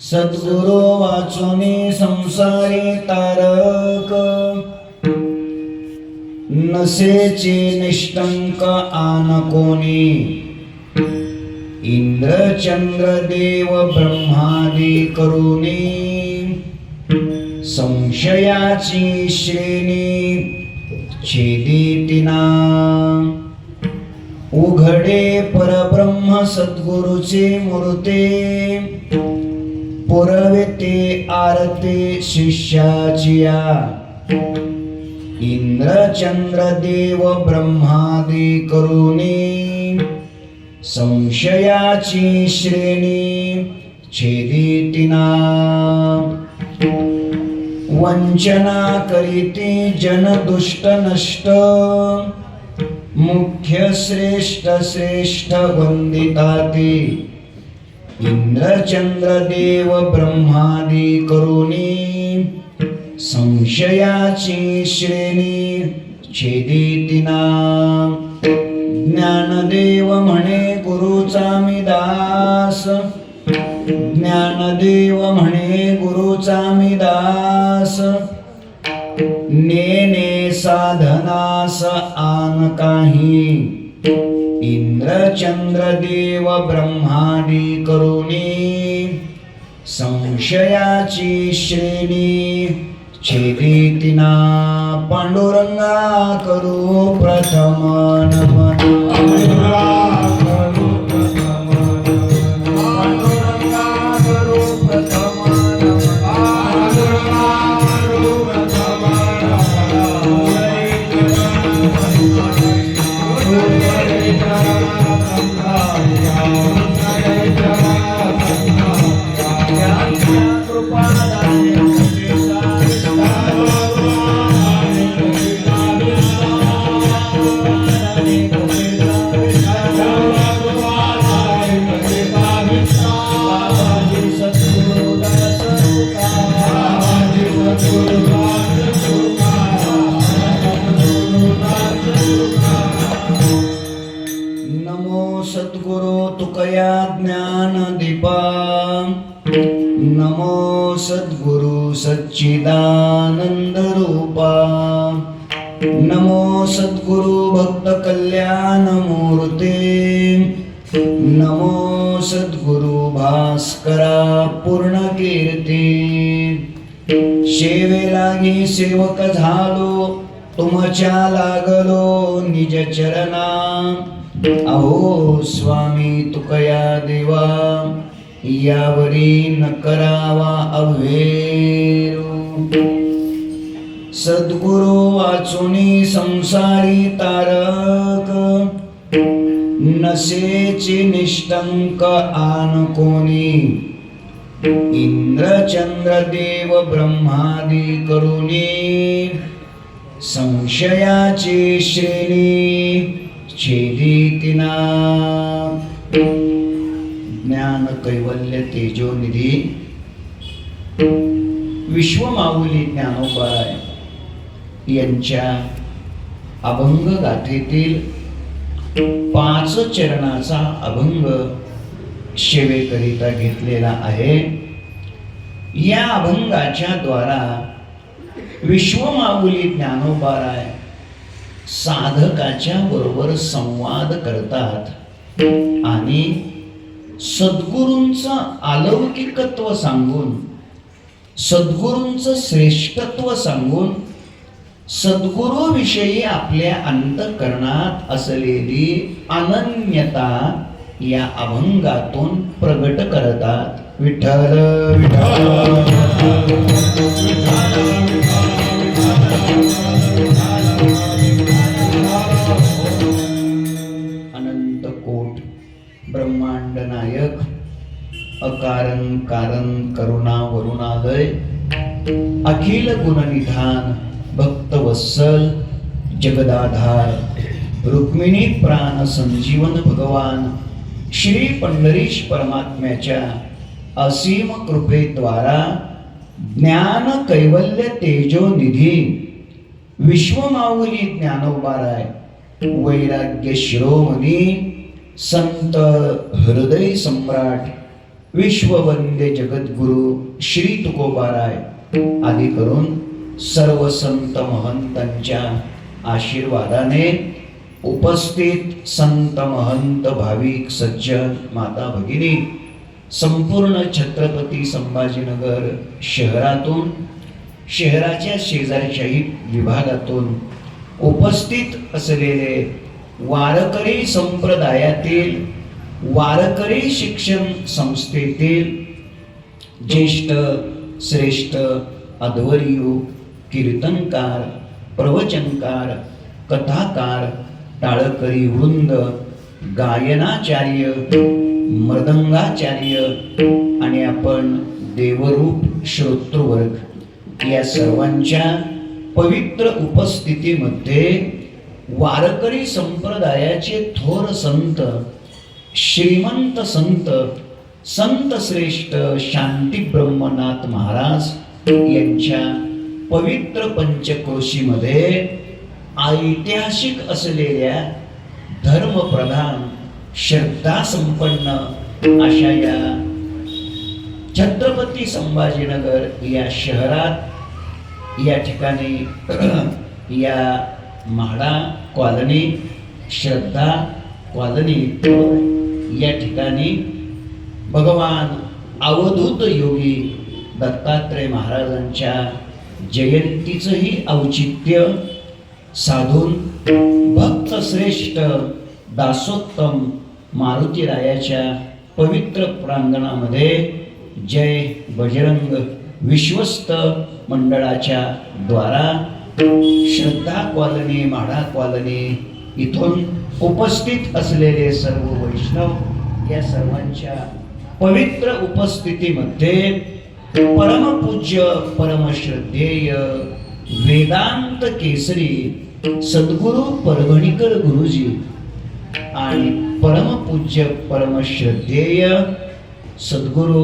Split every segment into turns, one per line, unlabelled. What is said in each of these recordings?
सद्गुरु वाचुनी संसारी तारक, नसेची निष्टंक आन कोणी। इंद्र चंद्र देव ब्रह्मादी करुणी, संशयाची श्रेणी छेदितिना। उघडे परब्रह्म सद्गुरुचे मूर्ते, पुरविते आरते शिष्याचिया। इंद्र चंद्र देव ब्रह्मादी करुणी, संशयाची श्रेणी छेदितिना। वंचना करीती जन दुष्ट नष्ट, मुख्य श्रेष्ठ श्रेष्ठ वंदिताती। इंद्र चंद्र देव ब्रह्मादी करुणी, संशयाची श्रेणी छेदितिना। ज्ञानदेव म्हणे गुरुचा मी दास, ज्ञानदेव म्हणे गुरुचा मी दास। नेने साधनास आन काही, इंद्र चंद्र देव ब्रह्मादी करुणी, संशयाची श्रेणी छेदितिना। पांडुरंगा करू प्रथम नमन, तुकया ज्ञान दीपा। नमो सद्गुरु सच्चिदानंद रूपा। नमो सद्गुरु भक्त कल्याण मूर्ते। नमो सद्गुरु भास्करा पूर्ण कीर्ती। सेवे लागी सेवक झालो, तुमच्या लागलो निज चरणा। अहो स्वामी तुकया देवा, यावरी न करावा अव्हेरू। सद्गुरु वाचुनी संसारी तारक, नसेची निष्टंक आन कोणी। इंद्र चंद्र देव ब्रह्मादी करुणी, संशयाची श्रेणी छेदितिना। ज्ञान कैवल्य तेजोनिधी विश्वमाऊली ज्ञानोबाराय यांच्या अभंग गाथेतील 5 चरणाचा अभंग सेवेकरिता घेतलेला आहे। या अभंगाच्या द्वारा विश्वमाऊली ज्ञानोबाराय साधकाच्या बरोबर संवाद करतात। आणि सद्गुरूंचं अलौकिकत्व सांगून, सद्गुरूंचं श्रेष्ठत्व सांगून, सद्गुरूविषयी आपल्या अंतःकरणात असलेली अनन्यता या अभंगातून प्रगट करतात. विठ्ठल विठ्ठल अनंत कोट ब्रह्मांड नायक, अकारण कारण करुणा वरुणालय, अखिल गुणनिधान भक्तवत्सल जगदाधार, रुक्मिणी प्राण संजीवन भगवान श्री पंढरीश परमात्म्याच्या असीम कृपेद्वारा ज्ञान कैवल्य तेजोनिधी विश्वमाऊली ज्ञानोबाराय, वैराग्य शिरोमणी संत हृदय सम्राट विश्ववंद्य जगद्गुरु श्री तुकोबाराय आदी करून सर्व संत महंतांच्या आशीर्वादाने उपस्थित संत महंत भाविक सज्जन माता भगिनी संपूर्ण छत्रपती संभाजीनगर शहरातून, शहराच्या शेजारच्याही विभागातून उपस्थित असलेले वारकरी संप्रदायातील, वारकरी शिक्षण संस्थेतील ज्येष्ठ श्रेष्ठ अध्वर्यू कीर्तनकार, प्रवचनकार, कथाकार, टाळकरी वृंद, गायनाचार्य, मृदंगाचार्य आणि आपण देवरूप श्रोतृवर्ग या सर्वांच्या पवित्र उपस्थितीमध्ये वारकरी संप्रदायाचे थोर संत, श्रीमंत संत, संत श्रेष्ठ शांती ब्रह्मनाथ महाराज यांच्या पवित्र पंचक्रोशीमध्ये ऐतिहासिक असलेल्या धर्मप्रधान श्रद्धा संपन्न अशा या छत्रपती संभाजीनगर या शहरात या ठिकाणी या म्हाडा कॉलनी, श्रद्धा कॉलनी या ठिकाणी भगवान अवधूत योगी दत्तात्रय महाराजांच्या जयंतीचंही औचित्य साधून भक्त श्रेष्ठ दासोत्तम मारुतीरायाच्या पवित्र प्रांगणामध्ये जय बजरंग विश्वस्त मंडळाच्या द्वारा श्रद्धा कॉलनी, म्हाडा कॉलनी इथून उपस्थित असलेले सर्व वैष्णव या सर्वांच्या पवित्र उपस्थितीमध्ये परमपूज्य परमश्रद्धेय वेदांत केसरी सद्गुरु परभणीकर गुरुजी आणि परमपूज्य परमश्रद्धेय सद्गुरु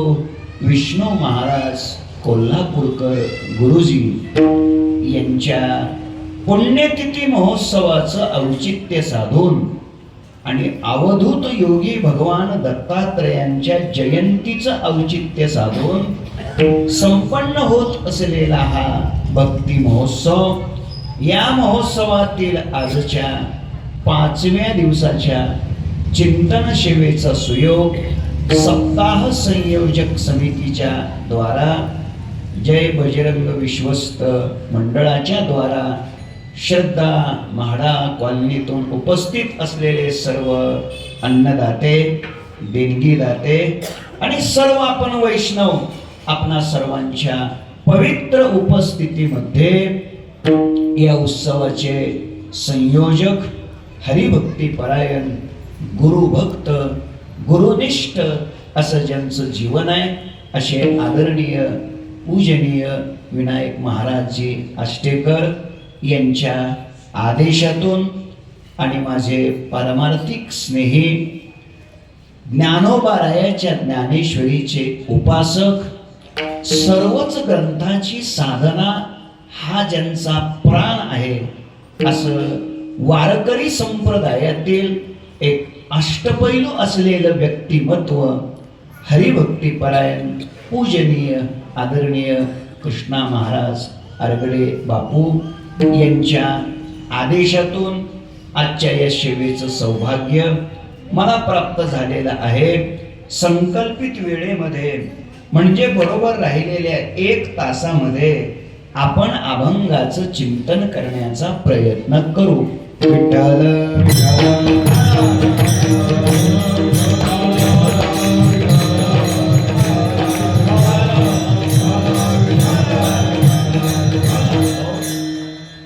विष्णू महाराज कोल्हापूरकर गुरुजी यांच्या पुण्यतिथी महोत्सवाचं औचित्य साधून आणि अवधूत योगी भगवान दत्तात्रयांच्या जयंतीचं औचित्य साधून संपन्न होत असलेला हा भक्ती महोत्सव, या महोत्सवातील आजच्या 5व्या दिवसाच्या चिंतन सेवेचा सुयोग सप्ताह संयोजक समितीच्या द्वारा जय बजरंग विश्वस्त मंडळाच्या द्वारा श्रद्धा म्हाडा कॉलनीतून उपस्थित असलेले सर्व अन्नदाते, देणगीदाते आणि सर्व आपण वैष्णव आपणा सर्वांच्या पवित्र उपस्थितीमध्ये या उत्सवाचे संयोजक, हरिभक्ती परायण, गुरुभक्त, गुरुनिष्ठ असं ज्यांचं जीवन आहे असे आदरणीय पूजनीय विनायक महाराजजी आष्टेकर यांच्या आदेशातून आणि माझे पारमार्थिक स्नेही ज्ञानोबारायाच्या ज्ञानेश्वरीचे उपासक, सर्वच ग्रंथाची साधना हा ज्यांचा प्राण आहे असं वारकरी संप्रदायातील एक अष्टपैलू असलेलं व्यक्तिमत्व, हरिभक्तीपरायण पूजनीय आदरणीय कृष्णा महाराज आरगडे बापू यांच्या आदेशातून आजच्या या सेवेचं सौभाग्य मला प्राप्त झालेला आहे. संकल्पित वेळेमध्ये म्हणजे बरोबर राहिलेल्या 1 तासामध्ये आपण अभंगाचं चिंतन करण्याचा प्रयत्न करू. विठ्ठल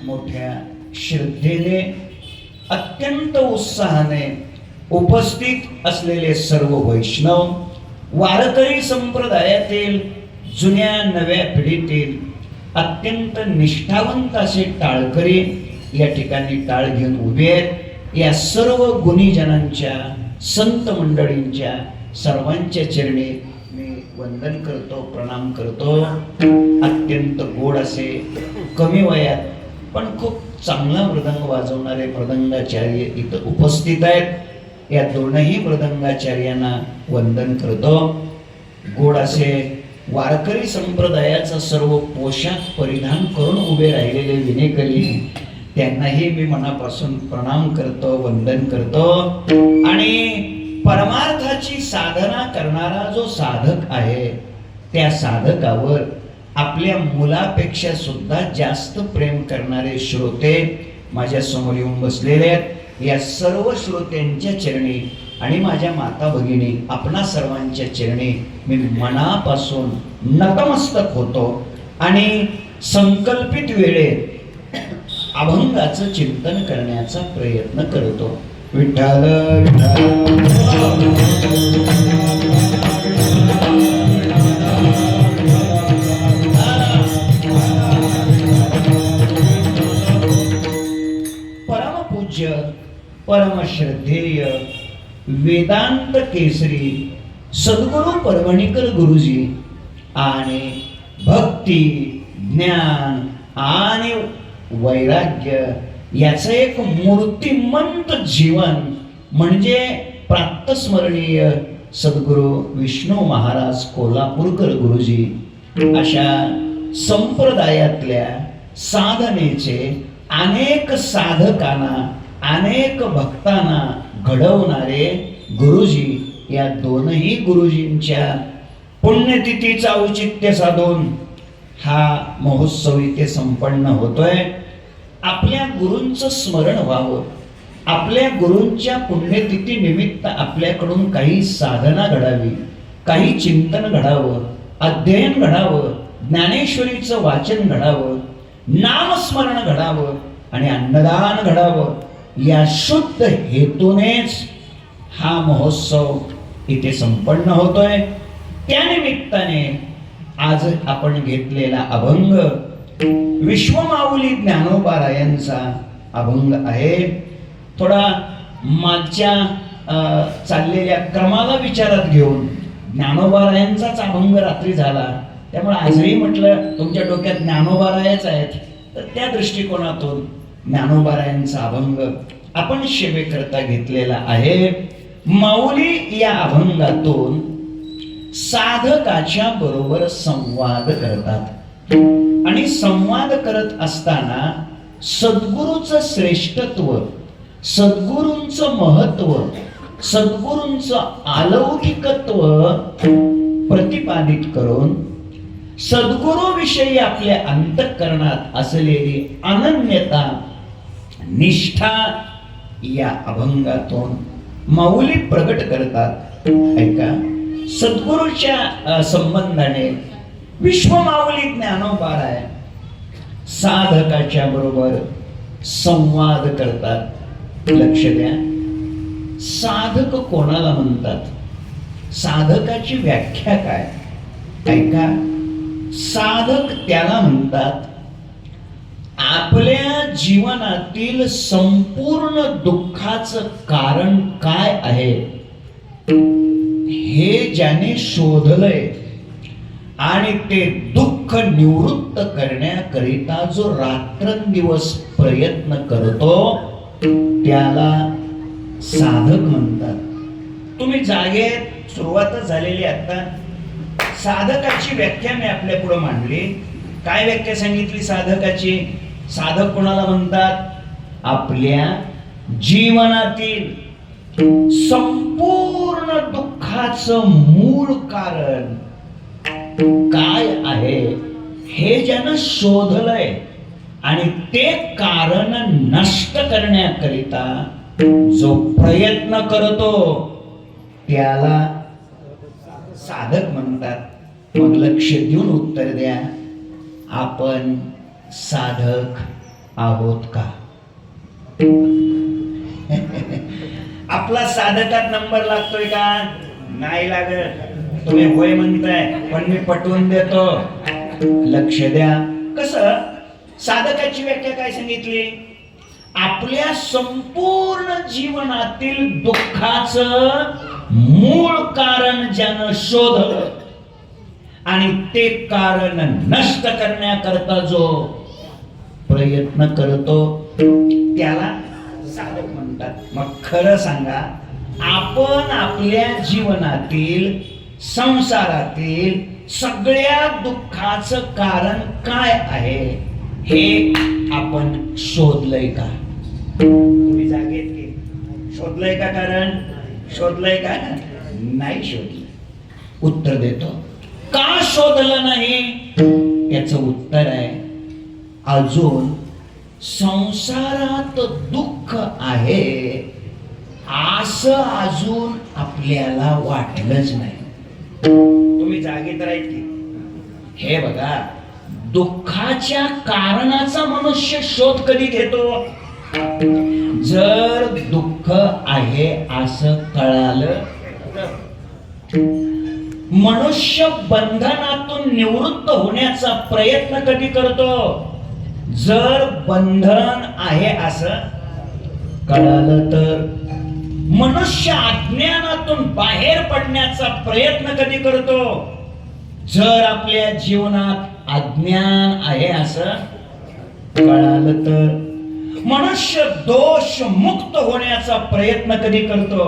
मोठ्या श्रद्धेने अत्यंत उत्साहाने उपस्थित असलेले सर्व वैष्णव, वारकरी संप्रदायातील जुन्या नव्या पिढीतील अत्यंत निष्ठावंत असे टाळकरी या ठिकाणी टाळ घेऊन उभे आहेत. या सर्व गुणीजनांच्या, संत मंडळींच्या सर्वांच्या चरणी मी वंदन करतो, प्रणाम करतो. अत्यंत गोड असे, कमी वयात पण खूप चांगला मृदंग वाजवणारे मृदंगाचार्य इथं उपस्थित आहेत. या दोनही मृदंगाचार्यांना वंदन करतो. गोड असे वारकरी संप्रदायाचा सर्व पोशाख परिधान करून उभे राहिलेले विनेकरी, त्यांनाही मी मनापासून प्रणाम करतो, वंदन करतो. आणि परमार्थाची साधना करणारा जो साधक आहे, त्या साधकावर आपल्या मुलापेक्षा सुद्धा जास्त प्रेम करणारे श्रोते माझ्या समोर येऊन बसलेले आहेत. या सर्व श्रोत्यांच्या चरणी आणि माझ्या माता भगिनी आपणा सर्वांच्या चरणी मी मनापासून नतमस्तक होतो आणि संकल्पित वेळेत अभंगाचं चिंतन करण्याचा प्रयत्न करतो. विठ्ठल परमपूज्य, परमश्रद्धेय, वेदांत केसरी सद्गुरू परभणीकर गुरुजी आणि भक्ती, ज्ञान आणि वैराग्य याचं एक मूर्तिमंत जीवन म्हणजे प्रातस्मरणीय सद्गुरू विष्णू महाराज कोल्हापूरकर गुरुजी अशा संप्रदायातल्या साधनेचे अनेक साधकांना, अनेक भक्तांना घडवणारे गुरुजी, या दोनही गुरुजींच्या पुण्यतिथीचा औचित्य साधून हा महोत्सव इथे संपन्न होतोय. आपल्या गुरूंचं स्मरण व्हावं, आपल्या गुरूंच्या पुण्यतिथी निमित्त आपल्याकडून काही साधना घडावी, काही चिंतन घडावं, अध्ययन घडावं, ज्ञानेश्वरीचं वाचन घडावं, नामस्मरण घडावं आणि अन्नदान घडावं. या शुद्ध हेतूनेच हा महोत्सव इथे संपन्न होतोय. त्यानिमित्ताने आज आपण घेतलेला अभंग विश्वमाऊली ज्ञानोबारायांचा अभंग आहे. थोडा मागच्या चाललेल्या क्रमाला विचारात घेऊन ज्ञानोबारायांचाच अभंग रात्री झाला, त्यामुळे आजही म्हटलं तुमच्या डोक्यात ज्ञानोबारायच आहेत, तर त्या दृष्टिकोनातून ज्ञानोबारायांचा अभंग आपण सेवेकरता घेतलेला आहे. माऊली या अभंगातून साधकाच्या बरोबर संवाद करतात आणि संवाद करत असताना सद्गुरूचं श्रेष्ठत्व, सद्गुरूंचं महत्व, सद्गुरूंचं अलौकिकत्व प्रतिपादित करून सद्गुरूविषयी आपल्या अंतःकरणात असलेली अनन्यता, निष्ठा या अभंगातून माऊली प्रगट करतात. ऐका, सद्गुरूच्या संबंधाने विश्वमाऊली ज्ञानोबाराय साधकाच्या बरोबर संवाद करतात. लक्ष द्या, साधक कोणाला म्हणतात, साधकाची व्याख्या काय? ऐका, साधक त्याला म्हणतात आपल्या जीवनातील संपूर्ण दुःखाचं कारण काय आहे हे ज्याने शोधलंय आणि ते दुःख निवृत्त करण्याकरिता जो रात्रंदिवस प्रयत्न करतो त्याला साधक म्हणतात. तुम्ही जागेत सुरुवातच झालेली. आता साधकाची व्याख्या मी आपल्या पुढे मांडली. काय व्याख्या सांगितली साधकाची? साधक कोणाला म्हणतात? आपल्या जीवनातील संपूर्ण दुःखाचं मूळ कारण काय आहे हे ज्यानं शोधलंय आणि ते कारण नष्ट करण्याकरिता जो प्रयत्न करतो त्याला साधक म्हणतात. मग लक्ष देऊन उत्तर द्या, आपण साधक आहोत का? आपला साधकात नंबर लागतोय का? नाही लागत. तुम्ही होय म्हणताय पण मी पटवून देतो. लक्ष द्या. कसं? साधकाची व्याख्या काय सांगितली? आपल्या संपूर्ण जीवनातील दुःखाचं मूळ कारण ज्यानं शोधलं आणि ते कारण नष्ट करण्याकरता जो प्रयत्न करतो त्याला साधक म्हणतात. मग खरं सांगा, आपण आपल्या जीवनातील संसारातील सगळ्या दुःखाचं कारण काय आहे हे आपण शोधलंय का? तुम्ही जागेत की शोधलंय का? कारण शोधलंय का? नाही शोधलं. उत्तर देतो. का शोधलं नाही? याचं उत्तर आहे, अजून संसारात दुःख आहे असं अजून आपल्याला वाटलंच नाही. तुम्ही जागेत राहील की हे बघा, दुःखाच्या कारणाचा मनुष्य शोध कधी घेतो? जर दुःख आहे असं कळालं. मनुष्य बंधनातून निवृत्त होण्याचा प्रयत्न कधी करतो? जर बंधन आहे असं कळालं तर. मनुष्य अज्ञानातून बाहेर पडण्याचा प्रयत्न कधी करतो? जर आपल्या जीवनात अज्ञान आहे असं कळालं तर. मनुष्य दोष मुक्त होण्याचा प्रयत्न कधी करतो?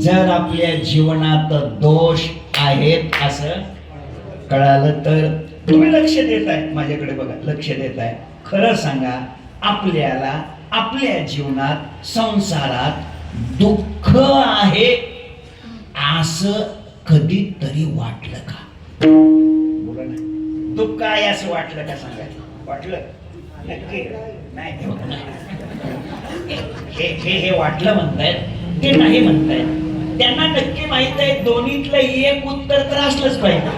जर आपल्या जीवनात दोष आहेत असं कळालं तर. तुम्ही लक्ष देताय माझ्याकडे, बघा लक्ष देताय. खरं सांगा, आपल्याला आपल्या जीवनात संसारात दुःख आहे असं कधीतरी वाटलं का? बोला ना. दुःख आहे असं वाटलं का? सांगा. वाटलं? नक्की नाही. हे वाटलं म्हणतायत, ते नाही म्हणतायत. त्यांना नक्की माहित आहे दोन्हीतलं एक उत्तर तर असलंच पाहिजे.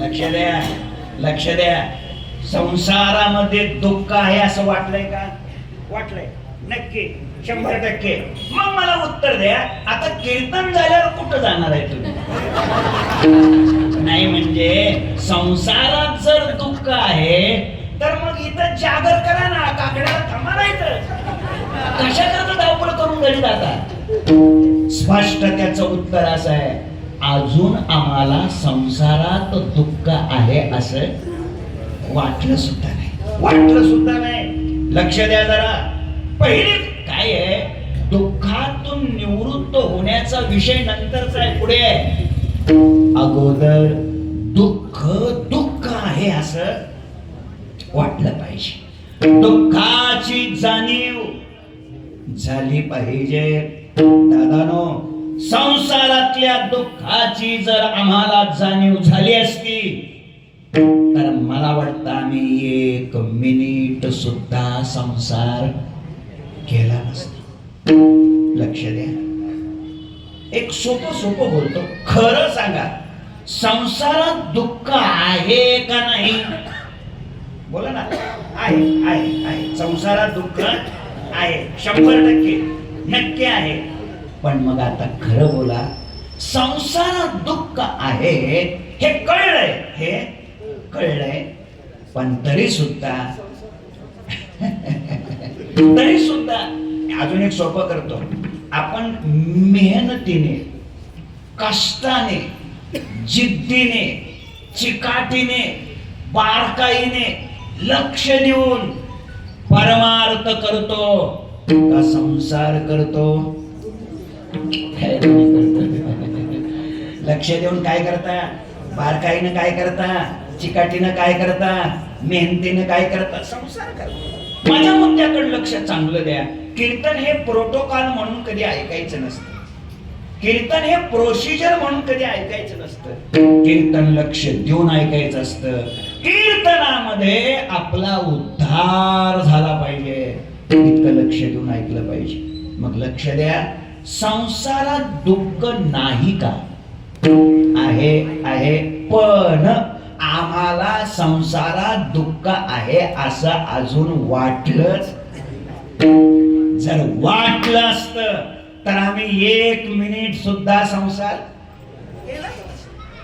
लक्ष द्या, लक्ष द्या. संसारामध्ये दुःख आहे असं वाटलंय का? वाटलंय? नक्की 100%. मग मला उत्तर द्या, आता कीर्तन झाल्यावर कुठं जाणार आहे तुम्ही? नाही म्हणजे संसारात जर दुःख आहे तर मग इथं जागर करा ना, काकड्याला थांबा नाही तर कशा करता धावपळ करून घरी जाता? स्पष्ट त्याचं उत्तर असं आहे, अजून आम्हाला संसारात दुःख आहे असं वाटलं सुद्धा नाही. वाटलं सुद्धा नाही. लक्ष द्या जरा. पहिले काय आहे, दुःखातून निवृत्त होण्याचा विषय नंतरचा आहे, पुढे आहे. अगोदर दुःख दुःख आहे असं वाटलं पाहिजे. दुःखाची जाणीव झाली पाहिजे. दादानो, संसारातल्या दुःखाची जर आम्हाला जाणीव झाली असती तर मला वाटतं आम्ही 1 मिनिट सुद्धा संसार केला नसता. लक्ष द्या. एक सोपं बोलतो. खरं सांगा, संसारात दुःख आहे का नाही? बोला ना. आहे. संसारात दुःख आहे, 100% नक्की आहे. पण मग आता खरं बोला, संसारात दुःख आहे हे कळलंय, पण तरी सुद्धा अजून एक सोपं करतो. आपण मेहनतीने, कष्टाने, जिद्दीने, चिकाटीने, बारकाईने, लक्ष देऊन परमार्थ करतो का संसार करतो? लक्ष देऊन काय करता? बारकाईनं काय करता? चिकाटीनं काय करता? मेहनतीनं काय करता? संसार करता. माझ्या मुद्द्याकडे लक्ष चांगलं द्या. कीर्तन हे प्रोटोकॉल म्हणून कधी ऐकायचं नसतं. कीर्तन हे प्रोसिजर म्हणून कधी ऐकायचं नसतं. कीर्तन लक्ष देऊन ऐकायचं असतं. कीर्तनामध्ये आपला उद्धार झाला पाहिजे, इतकं लक्ष देऊन ऐकलं पाहिजे. मग लक्ष द्या, संसारात दुःख नाही का? आहे आहे, पण आम्हाला संसारात दुःख आहे असं अजून वाटलंच. जर वाटलं असतं तर आम्ही 1 मिनिट सुद्धा संसार केला.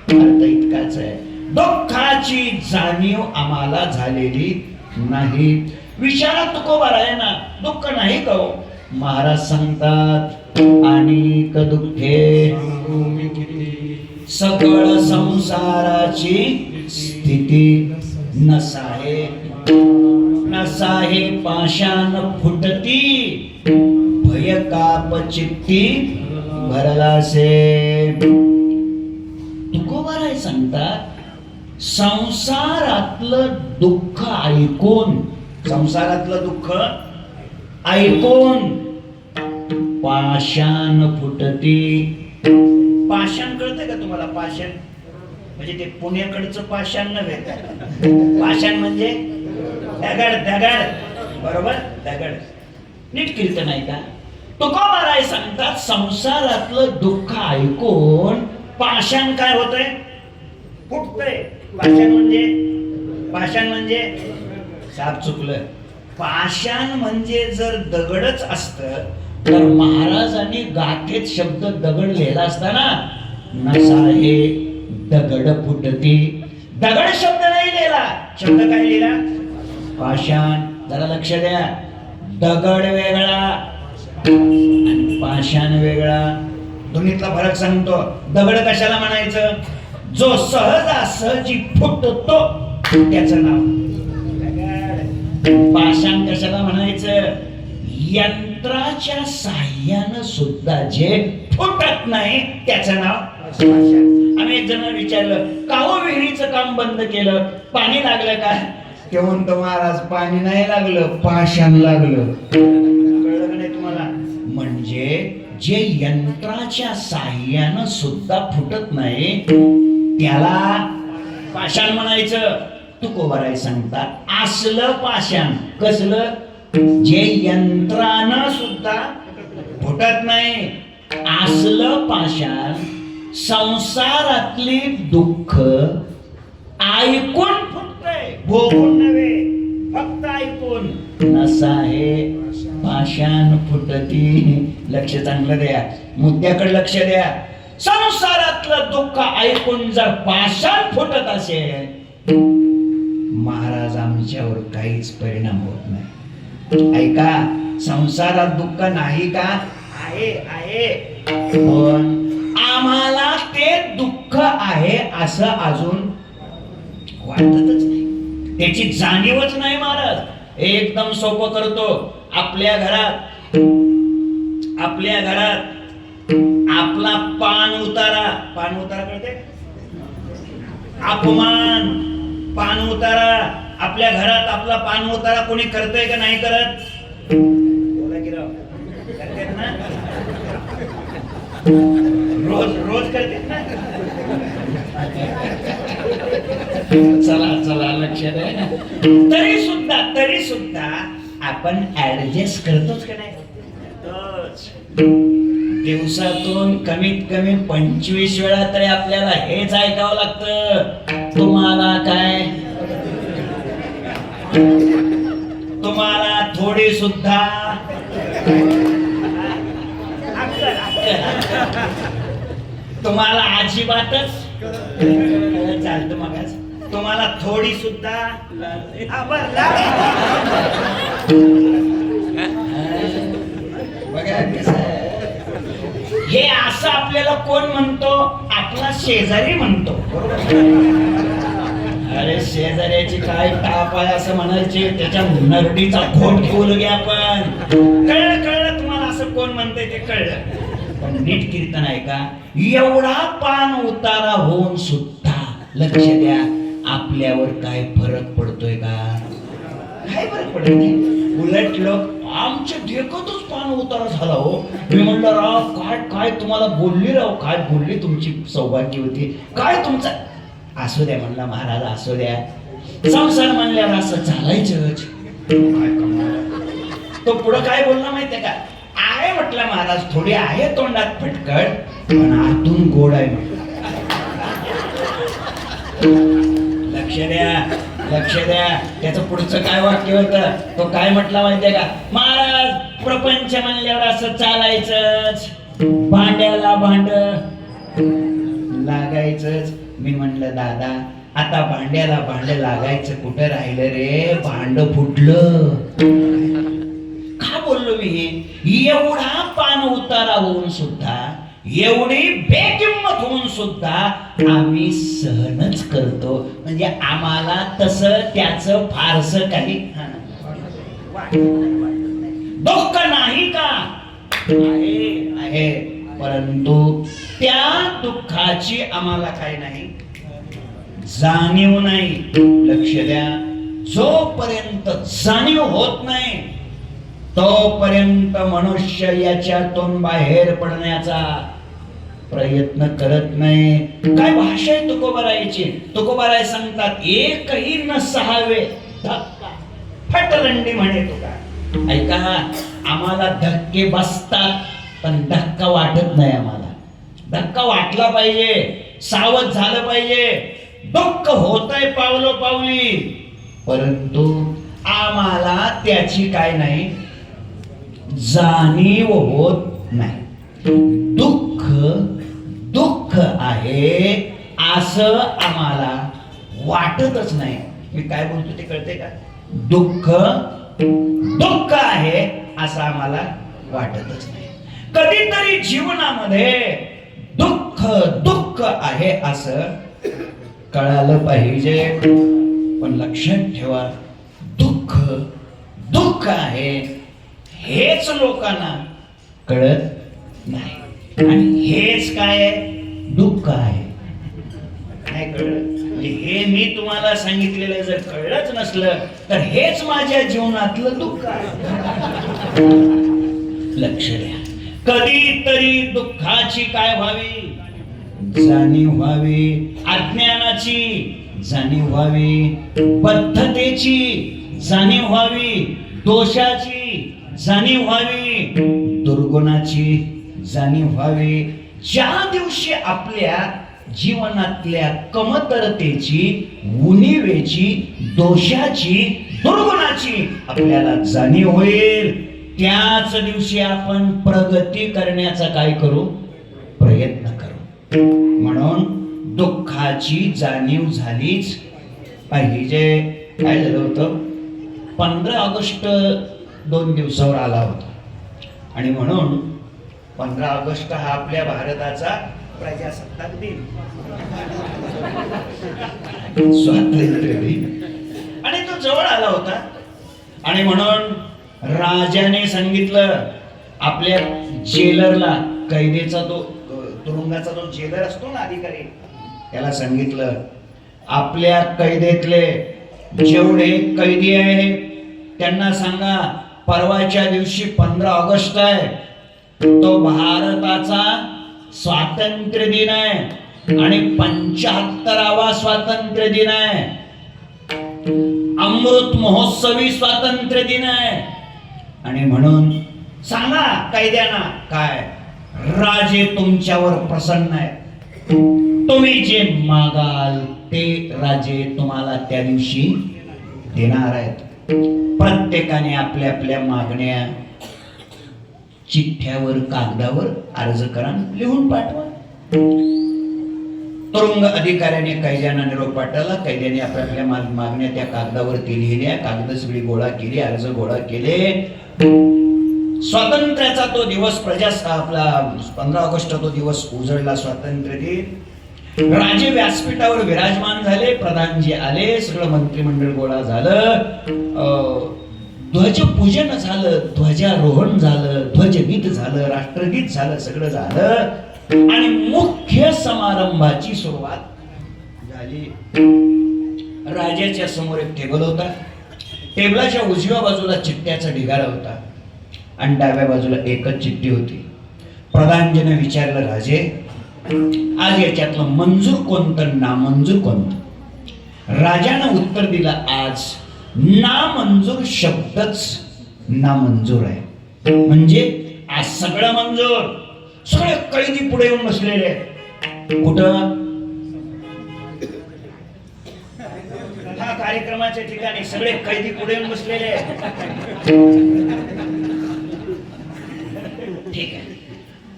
अर्थ इतकाच आहे, दुःखाची जाणीव आम्हाला झालेली नाही. विचारा तुकोबार आहे ना, दुःख नाही का हो? महाराज सांगतात, अनेक दुःखे सकळ संसाराची स्थिती, नसाहे नसाहे पाषाण फुटती, भय काप चित्ती भरलासे. तुकोबाराय सांगतात, संसारातलं दुःख ऐकून, संसारातलं दुःख ऐकून पाषाण फुटती. पाषाण कळतंय का तुम्हाला? पाषाण म्हणजे ते पुण्याकडचं पाषाण नव्हे. पाषाण म्हणजे दगड, दगड, बरोबर, दगड. नीट कीर्तन आहे का? तुकोबाराय सांगतात, संसारातलं दुःख ऐकून पाषाण काय होतंय? फुटतंय. पाषाण म्हणजे साप चुकलं. पाषाण म्हणजे जर दगडच असतं तर महाराजांनी गाठेत शब्द दगड लिहिला असता ना. नसाहे दगड फुटती, दगड शब्द नाही लिहिला, शब्द काय लिहिला? पाषाण. जरा लक्ष द्या, दगड वेगळा आणि पाषाण वेगळा, दोन्हीतला फरक सांगतो. दगड कशाला म्हणायचं? जो सहजासहजी फुटतो त्याचं नाव दगड. पाषाण कशाला म्हणायचं? यंत्राच्या साह्यानं सुद्धा जे फुटत नाही त्याचं नाव पाषाण. आम्ही एक जण विचारलं, काहो विहिरीचं काम बंद केलं, पाणी लागलं का? ते म्हणतो, महाराज पाणी नाही लागलं, पाषाण लागलं. कळलं नाही तुम्हाला? म्हणजे जे यंत्राच्या साह्यानं सुद्धा फुटत नाही त्याला पाषाण म्हणायचं. तुकोबाराय सांगतात, असलं पाषाण कसलं? जे यंत्रानं सुद्धा फुटत नाही, असलं पाषाण संसारातली दुःख ऐकून फुटतंय, भोगून नव्हे, फक्त ऐकून. नसाहे पाषाण फुटती. लक्ष चांगलं द्या, मुद्द्याकडे लक्ष द्या. संसारातलं दुःख ऐकून जर पाषाण फुटत असेल, महाराज आमच्यावर काहीच परिणाम होत नाही. ऐका, संसारात दुःख नाही का? आहे आहे, पण आम्हाला ते दुःख आहे असं अजून वाटतच नाही, त्याची जाणीवच नाही. महाराज एकदम सोपं करतो. आपल्या घरात आपला पान उतारा कळते? अपमान, पान उतारा. आपल्या घरात आपला पान उतारा कोणी करतोय का नाही करत? बोला की राव, करतात ना? रोज करतात ना? चला लक्ष द्या. तरी सुद्धा आपण ऍडजस्ट करतोच का नाही? दिवसातून कमीत कमी 25 वेळा तरी आपल्याला हेच ऐकावं लागतं. तुम्हाला काय? तुम्हाला थोडी सुद्धा तुम्हाला अजिबातच चालतं. मग तुम्हाला थोडी सुद्धा बघा कसं आहे. हे असं आपल्याला कोण म्हणतो? आपला शेजारी म्हणतो. अरे शेजाऱ्याची काय टाप आहे असं म्हणायचे, त्याच्या नरडीचा घोट घेऊ घ्या. आपण कळलं तुम्हाला असं कोण म्हणतंय ते कळलं. पण नीट कीर्तन आहे का? एवढा पान उतारा होऊन सुद्धा लक्ष द्या, आपल्यावर काय फरक पडतोय का? काय फरक पडत नाही. उलट लोक आमच्या देखतच पान उतारा झाला हो. मी म्हणलं राव काय काय तुम्हाला बोलली राव, काय बोलली तुमची सौभाग्यवती, काय तुमचा. असू द्या म्हणला महाराज, असू द्या, संसार म्हणल्यावर असं चालायचंच. काय कमाल. तो पुढं काय बोलला माहितीये का, आहे म्हटलं महाराज, थोडी आहे तोंडात फटकट पण आतून गोड आहे म्हटलं. लक्ष द्या, लक्ष द्या. त्याचं पुढचं काय वाक्य होतं, तो काय म्हटला माहितीये का, महाराज प्रपंच म्हणल्यावर असं चालायचंच, भांड्याला भांड लागायचंच. मी म्हणलं दादा आता भांड्याला भांड लागायचं कुठं राहिलं रे, भांड फुटलं. का बोललो मी हे, एवढा पान उतारा होऊन सुद्धा, एवढी बेकिंमत होऊन सुद्धा आम्ही सहनच करतो. म्हणजे आम्हाला तसं त्याचं फारसं काही दुःख नाही का, आहे आहे, परंतु त्या दुःखाची आम्हाला काही नाही जाणीव नाही. लक्ष द्या, जोपर्यंत जाणीव होत नाही तोपर्यंत मनुष्य याच्यातून बाहेर पडण्याचा प्रयत्न करत नाही. काय भाषा आहे तुकोबारायची, तुकोबाराय सांगतात एकही न सहावे धक्का फटरंडी म्हणे तुका. ऐका, आम्हाला धक्के बसतात पण धक्का वाटत नाही. आम्हाला धक्का वाटला पाहिजे, सावध झालं पाहिजे. दुःख होतंय पावलोपावली, परंतु आम्हाला त्याची काय नाही जाणीव होत नाही. दुःख दुःख आहे असं आम्हाला वाटतच नाही. मी काय बोलतो ते कळते का, दुःख दुःख आहे असं आम्हाला वाटतच नाही. कधीतरी जीवनामध्ये दुःख दुःख आहे असं कळालं पाहिजे. पण लक्षात ठेवा, दुःख दुःख आहे हेच लोकांना कळत नाही. आणि हेच काय आहे, दुःख आहे. काय कळलं म्हणजे हे मी तुम्हाला सांगितलेलं जर कळलंच नसलं तर हेच माझ्या जीवनातलं दुःख आहे. लक्ष द्या, कधीतरी दुःखाची काय व्हावी, जाणीव व्हावी. अज्ञानाची जाणीव व्हावी, बद्धतेची जाणीव व्हावी, दोषाची जाणीव व्हावी, दुर्गुणाची जाणीव व्हावी. ज्या दिवशी आपल्या जीवनातल्या कमतरतेची, उणिवेची, दोषाची, दुर्गुणाची आपल्याला जाणीव होईल, त्याच दिवशी आपण प्रगती करण्याचा काय करू, प्रयत्न करू. म्हणून दुःखाची जाणीव झालीच पाहिजे. काय झालं होतं, 15 ऑगस्ट 2 दिवसावर आला होता आणि म्हणून 15 ऑगस्ट हा आपल्या भारताचा प्रजासत्ताक दिन, स्वातंत्र्य दिन, आणि तो जवळ आला होता. आणि म्हणून राजाने सांगितलं आपल्या जेलरला, कैदेचा तो तुरुंगाचा जो जेलर असतो ना अधिकारी, त्याला सांगितलं आपल्या कैदेतले जेवढे कैदी आहेत त्यांना सांगा परवाच्या दिवशी 15 ऑगस्ट आहे, तो भारताचा स्वातंत्र्य दिन आहे आणि 75वा स्वातंत्र्य दिन आहे, अमृत महोत्सवी स्वातंत्र्य दिन आहे. आणि म्हणून सांगा कैद्यांना, काय राजे तुमच्यावर प्रसन्न आहे, तुम्ही जे मागाल ते राजे तुम्हाला त्या दिवशी देणार आहेत. प्रत्येकाने आपल्या आपल्या मागण्या चिठ्ठ्यावर, कागदावर अर्ज करा, लिहून पाठवा. तुरुंग अधिकाऱ्याने कैद्यांना निरोप पाठवला. कैद्याने आपल्या आपल्या मागण्या त्या कागदावरती लिहिल्या, कागद सगळी गोळा केली, अर्ज गोळा केले. स्वातंत्र्याचा तो दिवस, आपला 15 ऑगस्ट तो दिवस उजळला, स्वातंत्र्य दिन. राजे व्यासपीठावर विराजमान झाले, प्रधानजी आले, सगळं मंत्रिमंडळ गोळा झालं, ध्वजपूजन झालं, ध्वजारोहण झालं, ध्वजगीत झालं, राष्ट्रगीत झालं, सगळं झालं आणि मुख्य समारंभाची सुरुवात झाली. राजाच्या समोर एक टेबल होता, टेबलाच्या उजव्या बाजूला चिठ्ठ्याचा ढिगारा होता. आणि डाव्या बाजूला एकच चिठ्ठी होती. प्रधानजीने विचारलं, राजे आज याच्यातलं मंजूर कोणतं नामंजूर कोणतं? राजानं उत्तर दिलं, आज नामंजूर शब्दच नामंजूर आहे. म्हणजे आज सगळं मंजूर, सगळे कैदी पुढे येऊन बसलेले. कुठं? हा कार्यक्रमाच्या ठिकाणी सगळे कैदी पुढे येऊन बसलेले. ठीक आहे.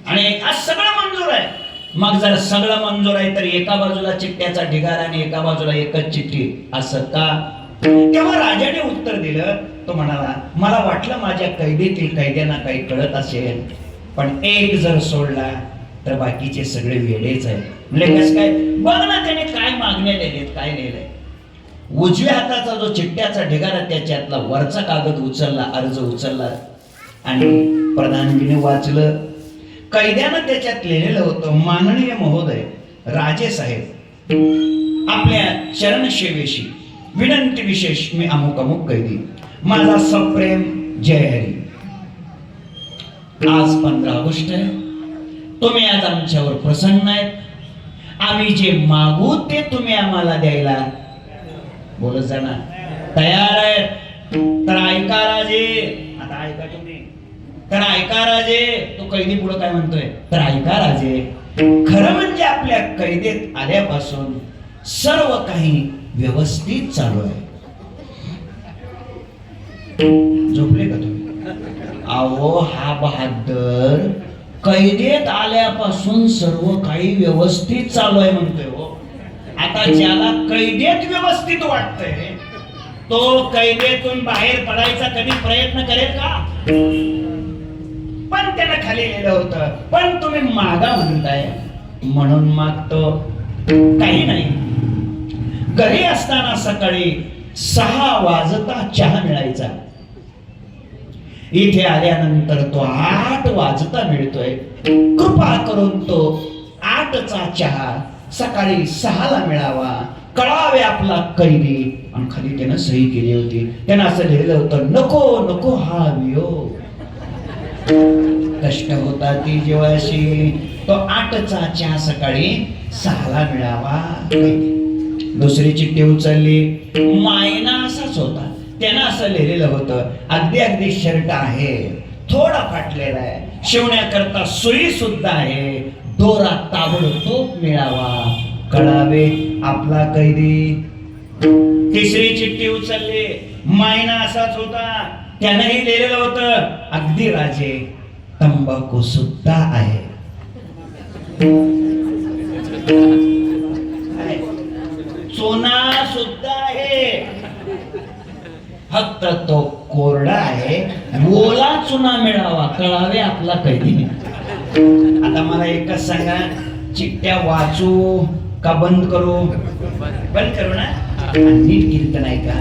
आणि आज सगळं मंजूर आहे. मग जर सगळं मंजूर आहे तर एका बाजूला चिठ्ठ्याचा ढिगारा आणि एका बाजूला एकच चिठ्ठी, असं का? तेव्हा राजाने उत्तर दिलं. तो म्हणाला, मला वाटलं माझ्या कैदेतील कैद्यांना काही कळत असेल, पण एक जर सोडला तर बाकीचे सगळे वेडेच आहेत. म्हणजे कसं काय? बघ ना त्याने काय मागण्या लिहिलेत, काय लिहिलंय. उजव्या हाताचा जो चिठ्ठ्याचा ढिगारा त्याच्यातला वरचा कागद उचलला, अर्ज उचलला आणि प्रधानजीने वाचलं. कैद्यानं त्याच्यात लिहिलेलं होतं, माननीय महोदय, राजे साहेब, आपल्या चरणसेवेशी विनंती विशेष, मी अमुक अमुक कैदी, माझा सप्रेम जयहरी. आज 15 ऑगस्ट आहे. तुम्ही आज आमच्यावर प्रसन्न आहेत. आम्ही जे मागू ते तुम्ही आम्हाला द्यायला बोलत जाणार तयार आहेत. तर ऐका राजे, आता ऐका तुम्ही, तर ऐका राजे. तो कैदी पुढे काय म्हणतोय? तर ऐका राजे, खरं म्हणजे आपल्या कैदेत आल्यापासून सर्व काही व्यवस्थित चालू आहे. झोपले का तुम्ही? अहो हा बहादर कैदेत आल्यापासून सर्व काही व्यवस्थित चालू आहे म्हणतोय. हो, आता ज्याला कैदेत व्यवस्थित वाटतंय तो कैदेतून बाहेर पडायचा कधी प्रयत्न करेल का? पण त्याला खाली लिहिलं होतं, पण तुम्ही मागा म्हणताय म्हणून मागतो. काही नाही. घरी असताना सकाळी 6 वाजता चहा मिळायचा. इथे आल्यानंतर तो 8 वाजता मिळतोय. कृपा करून तो 8चा चहा सकाळी 6ला मिळावा, कळावे आपला कैदी. आणि खाली त्यानं सही केली होती. त्यानं असं लिहिलं होतं, नको नको हा वियोग, कष्ट होता ती जीवाशी. तो 8चा चहा सकाळी 6ला मिळावा. दुसरी चिठ्ठी उचलली, मायना असाच होता. त्यानं असं लिहिलेलं होतं, अगदी शर्ट आहे, थोडा फाटलेला आहे, शिवण्याकरता सुई सुद्धा आहे, दोरा ताबडतोब मिळावा, कळावे आपला कैदी. तिसरी चिठ्ठी उचलली, मायना असाच होता. त्यानंही लिहिलेलं होतं, अगदी राजे, तंबाखू सुद्धा आहे. सोना सुद्धा आहे, फक्त तो कोरडा आहे, ओला चुना मिळावा, कळावे आपला कैदी. आता मला एकच सांगा, चिठ्ठ्या वाचू का बंद करू? बंद करू ना. नीट कीर्तन आहे का?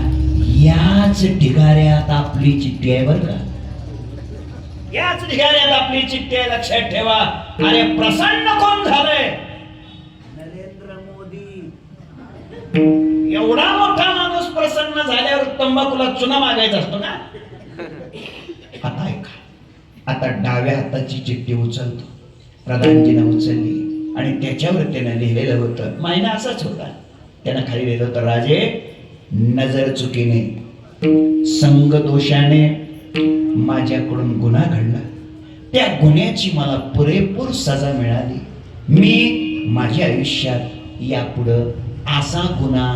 याच ढिगाऱ्यात आपली चिठ्ठी आहे बरं का. याच ढिगाऱ्यात आपली चिठ्ठी आहे, लक्षात ठेवा. अरे प्रसन्न कोण झालंय? नरेंद्र मोदी. एवढा मोठा माणूस प्रसन्न झाल्यावर तंबाखूला चुना मागायचा असतो ना. आता ऐका, आता डाव्या हाताची चिठ्ठी उचलतो. प्रधानजीने उचलली आणि त्याच्यावर त्यानं लिहिलेलं होतं, मायना असाच होता. त्यानं खाली लिहिलं होतं, राजे, नजर चुकीने, संग दोषाने माझ्याकडून गुन्हा घडला. त्या गुन्ह्याची मला पुरेपूर सजा मिळाली. मी माझ्या आयुष्यात यापुढं असा गुन्हा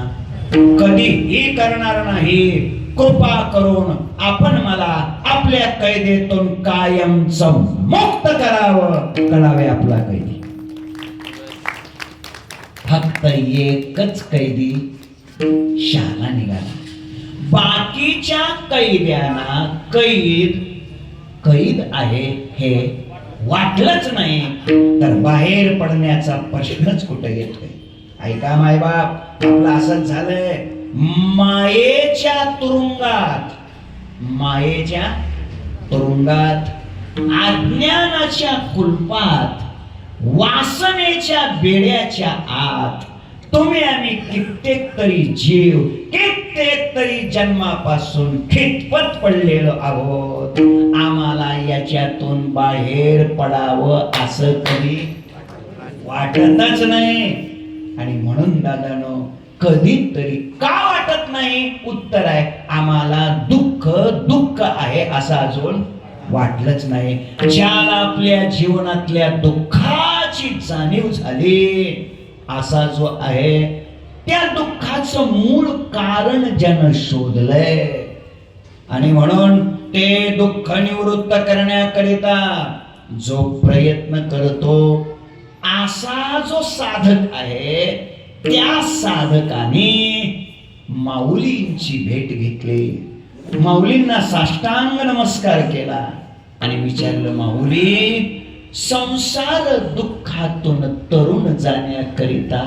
कधीही करणार नाही. कृपा करून आपण मला आपल्या कैदेतून कायमचं मुक्त करावं, कळावे आपला कैदी. फक्त एकच कैदी शहाणा निघाला. बाकीच्या कैद्यांना कैद आहे हे वाटलंच नाही, तर बाहेर पडण्याचा प्रश्नच कुठे येतोय. ऐका मायबाप, आपलं असंच झालंय. मायेच्या तुरुंगात, अज्ञानाच्या कुलपात, वासनेच्या बेड्याच्या आत तुम्ही आम्ही कित्येक तरी जीव कित्येक तरी जन्मापासून खितपत पडलेलो आहोत. आम्हाला याच्यातून बाहेर पडावं असं कधी वाटतच नाही. आणि म्हणून दादानो, कधीतरी का वाटत नाही? उत्तर आहे, आम्हाला दुःख दुःख आहे असं अजून वाटलंच नाही. ज्याला आपल्या जीवनातल्या दुःखाची जाणीव झाली असा जो आहे, त्या दुःखाचं मूळ कारण ज्यानं शोधलंय आणि म्हणून ते दुःख निवृत्त करण्याकरिता जो प्रयत्न करतो असा जो साधक आहे, त्या साधकाने माऊलींची भेट घेतली. माऊलींना साष्टांग नमस्कार केला आणि विचारलं, माऊली, संसार दुःखातून तरुण जाण्याकरिता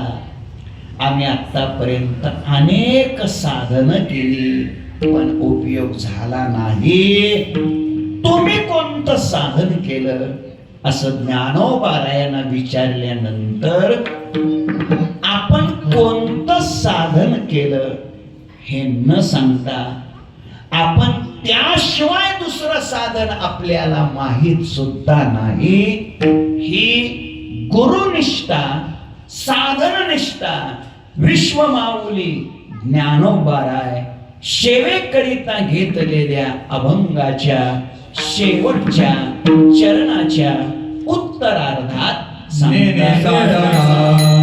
आम्ही आतापर्यंत अनेक साधन केली पण उपयोग झाला नाही. तुम्ही कोणतं साधन केलं? असं ज्ञानोबारायांना विचारल्यानंतर आपण कोणतं साधन केलं हे न सांगता आपण त्याशिवाय दुसरं साधन आपल्याला माहित सुद्धा नाही, ही गुरुनिष्ठा साधननिष्ठा विश्वमाऊली ज्ञानोबाराय सेवेकरिता घेतलेल्या अभंगाच्या शेवटच्या चरणाच्या उत्तरार्धात सांगतात.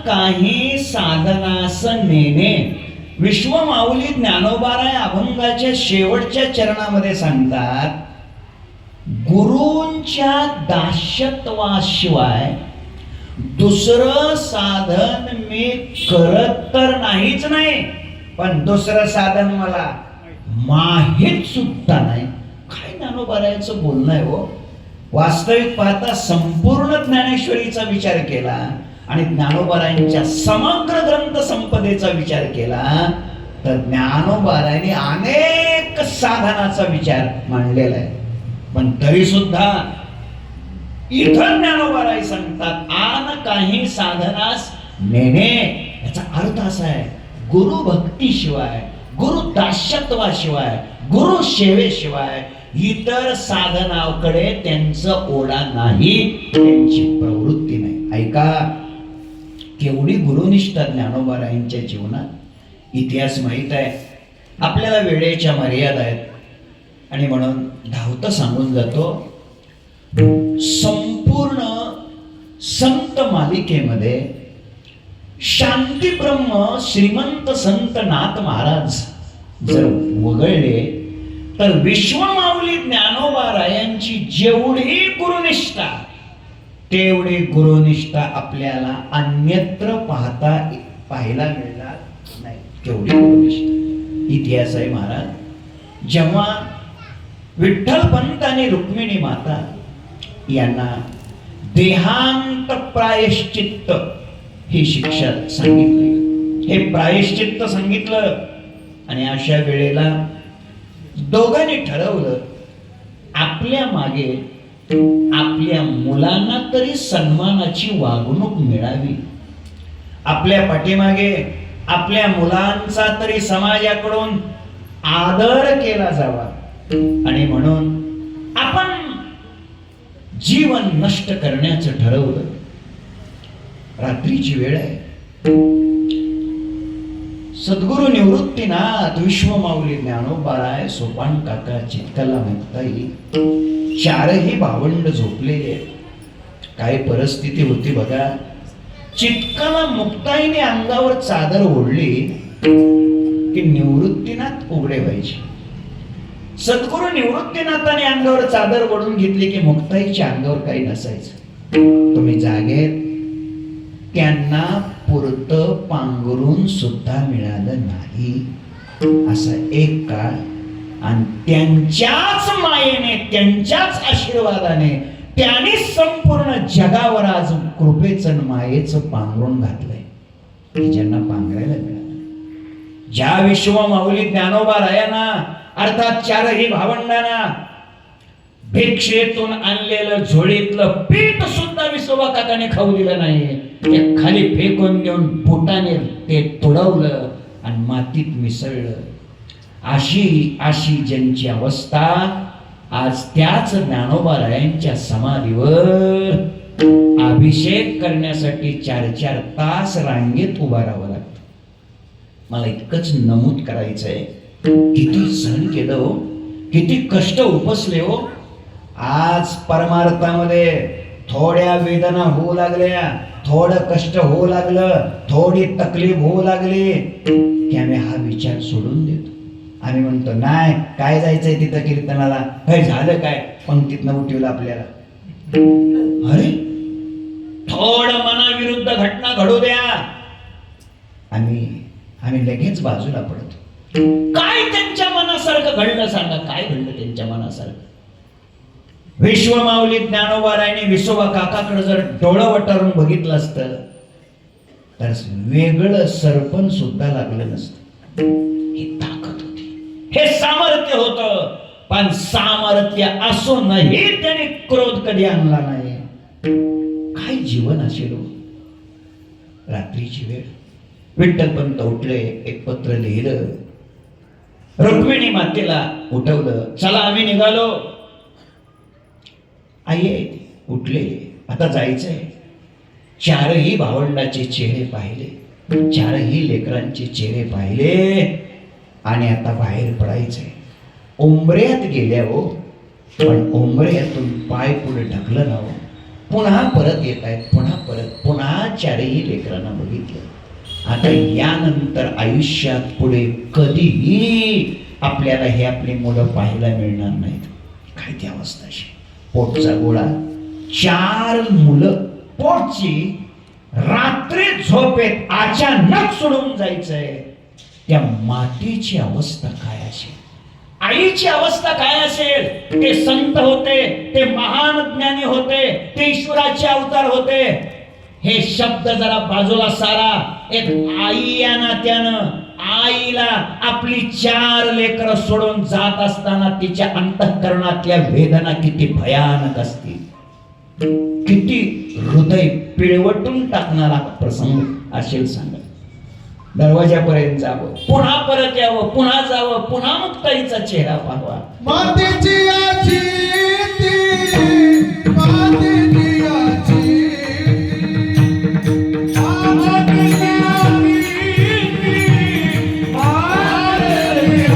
काही साधनास नेणे. विश्वमाऊली ज्ञानोबाराय अभंगाच्या शेवटच्या चरणामध्ये सांगतात, गुरूंच्या दास्यत्वाशिवाय दुसरं साधन मी करत तर नाहीच नाही, पण दुसरं साधन मला माहित सुद्धा नाही. काय ज्ञानोबारायांचं बोलणं आहे हो. वास्तविक पाहता संपूर्ण ज्ञानेश्वरीचा विचार केला आणि ज्ञानोबारायांच्या समग्र ग्रंथ संपदेचा विचार केला तर ज्ञानोबारायांनी अनेक साधनाचा विचार मांडलेला आहे. पण तरी सुद्धा इथं ज्ञानोबाराय सांगतात, आन काही साधनास नेणे. याचा अर्थ असा आहे, गुरु भक्तीशिवाय, गुरु दास्यत्वाशिवाय, गुरु सेवेशिवाय इतर साधनाकडे त्यांचं ओढा नाही, त्यांची प्रवृत्ती नाही. ऐका, केवढी गुरुनिष्ठा ज्ञानोबारायांच्या जीवनात. इतिहास माहित आहे, आपल्याला वेळेच्या मर्यादा आहेत आणि म्हणून धावतं सांगून जातो, संपूर्ण संत मालिकेमध्ये शांतीब्रह्म श्रीमंत संत नाथ महाराज जर वगळले तर विश्वमाऊली ज्ञानोबारायांची जेवढी गुरुनिष्ठा तेवढी गुरुनिष्ठा आपल्याला अन्यत्र पाहायला मिळणार नाही. तेवढी गुरुनिष्ठा इतिहास आहे महाराज. जेव्हा विठ्ठलपंत आणि रुक्मिणी माता यांना देहांत प्रायश्चित्त ही शिक्षा सांगितली, हे प्रायश्चित्त सांगितलं आणि अशा वेळेला दोघांनी ठरवलं आपल्या मागे आपल्या मुलांना तरी सन्मानाची वागणूक मिळावी, आपल्या पाठीमागे आपल्या मुलांचा तरी समाजाकडून आदर केला जावा आणि म्हणून आपण जीवन नष्ट करण्याचं ठरवलं. रात्रीची वेळ आहे. सद्गुरु निवृत्तीनाथ विश्वमाऊली ज्ञानोबाराय सोपान काका चित्कला मुक्ताई चारही भावंड झोपलेले. काय परिस्थिती होती बघा. चित्कला मुक्ताईने अंगावर चादर ओढली की निवृत्तीनाथ उघडे व्हायचे. सद्गुरु निवृत्तीनाथाने अंगावर चादर ओढून घेतली की मुक्ताईच्या अंगावर काही नसायचं. तुम्ही जागेत त्यांना पुरतं पांघरून सुद्धा मिळालं नाही. असा एक काळ आणि त्यांच्याच मायेने त्यांच्याच आशीर्वादाने त्यांनी संपूर्ण जगावर आज कृपेचं मायेचं पांघरून घातलंय की ज्यांना पांघरायला मिळालं. ज्या विश्वमाऊली ज्ञानोबारायांना अर्थात चारही भावंडांना भिक्षेतून आणलेलं झोळीतलं पीठ सुद्धा विसोबा काकाने खाऊ दिलं नाही. ते खाली फेकून देऊन बोटाने ते तोडवलं आणि मातीत मिसळलं. अशी ज्यांची अवस्था आज त्याच ज्ञानोबारायांच्या समाधीवर अभिषेक करण्यासाठी 4-4 तास रांगेत उभा राहावं लागतं. मला इतकंच नमूद करायचंय, किती सहन केलं हो, किती कष्ट उपसले हो. आज परमार्थामध्ये थोड्या वेदना होऊ लागल्या, थोडं कष्ट होऊ लागलं, थोडी तकलीफ होऊ लागली की आम्ही हा विचार सोडून देतो. आम्ही म्हणतो नाही काय जायचंय तिथं कीर्तनाला, हे झालं काय पंक्तीतनं उठवलं आपल्याला. अरे थोडं मनाविरुद्ध घटना घडू द्या, आम्ही लगेच बाजूला पडतो. काय त्यांच्या मनासारखं घडलं सांगा, काय घडलं त्यांच्या मनासारखं. विश्वमाऊली ज्ञानोबारायांनी विसोबा काकाकडे जर डोळं वटारून बघितलं असतं तर वेगळं सरपण सुद्धा लागलं नसतं. ही ताकद होती, हे सामर्थ्य होतं. पण सामर्थ्य असूनही त्याने क्रोध कधी आणला नाही. काय जीवन असेल. रात्रीची वेळ, विठ्ठलपंत उठले, एक पत्र लिहिलं, रुक्मिणी मातेला उठवलं, चला आम्ही निघालो. आई उठले, आता जायचंय. चारही भावंडाचे चेहरे पाहिले, चारही लेकरांचे चेहरे पाहिले आणि आता बाहेर पडायचंय. उंबऱ्यात गेल्या हो, पण उंबऱ्यातून पाय पुढे ढकलं ना हो. पुन्हा परत येत आहेत, पुन्हा चारही लेकरांना बघितलं. आता यानंतर आयुष्यात पुढे कधीही आपल्याला हे आपली मुलं पाहायला मिळणार नाहीत. काय ती अवस्था अशी. पोटचा गोळा, 4 मुलं पोटची, रात्री झोपेत अचानक सोडून जायचंय. त्या मातेची अवस्था काय असेल, आईची अवस्था काय असेल. ते संत होते, ते महान ज्ञानी होते, ते ईश्वराचे अवतार होते. हे शब्द जरा बाजूला सारा. एक आई या नात्यानं आईला आपली 4 लेकरं सोडून जात असताना तिच्या अंतःकरणातल्या वेदना किती भयानक असतील, किती हृदय पिळवटून टाकणारा प्रसंग असेल सांगा. दरवाजापर्यंत जावं, पुन्हा परत यावं, पुन्हा जावं, पुन्हा मुक्ताईचा चेहरा पाहावा.
मातेची आजी ती, मातेची आजी
Hallelujah.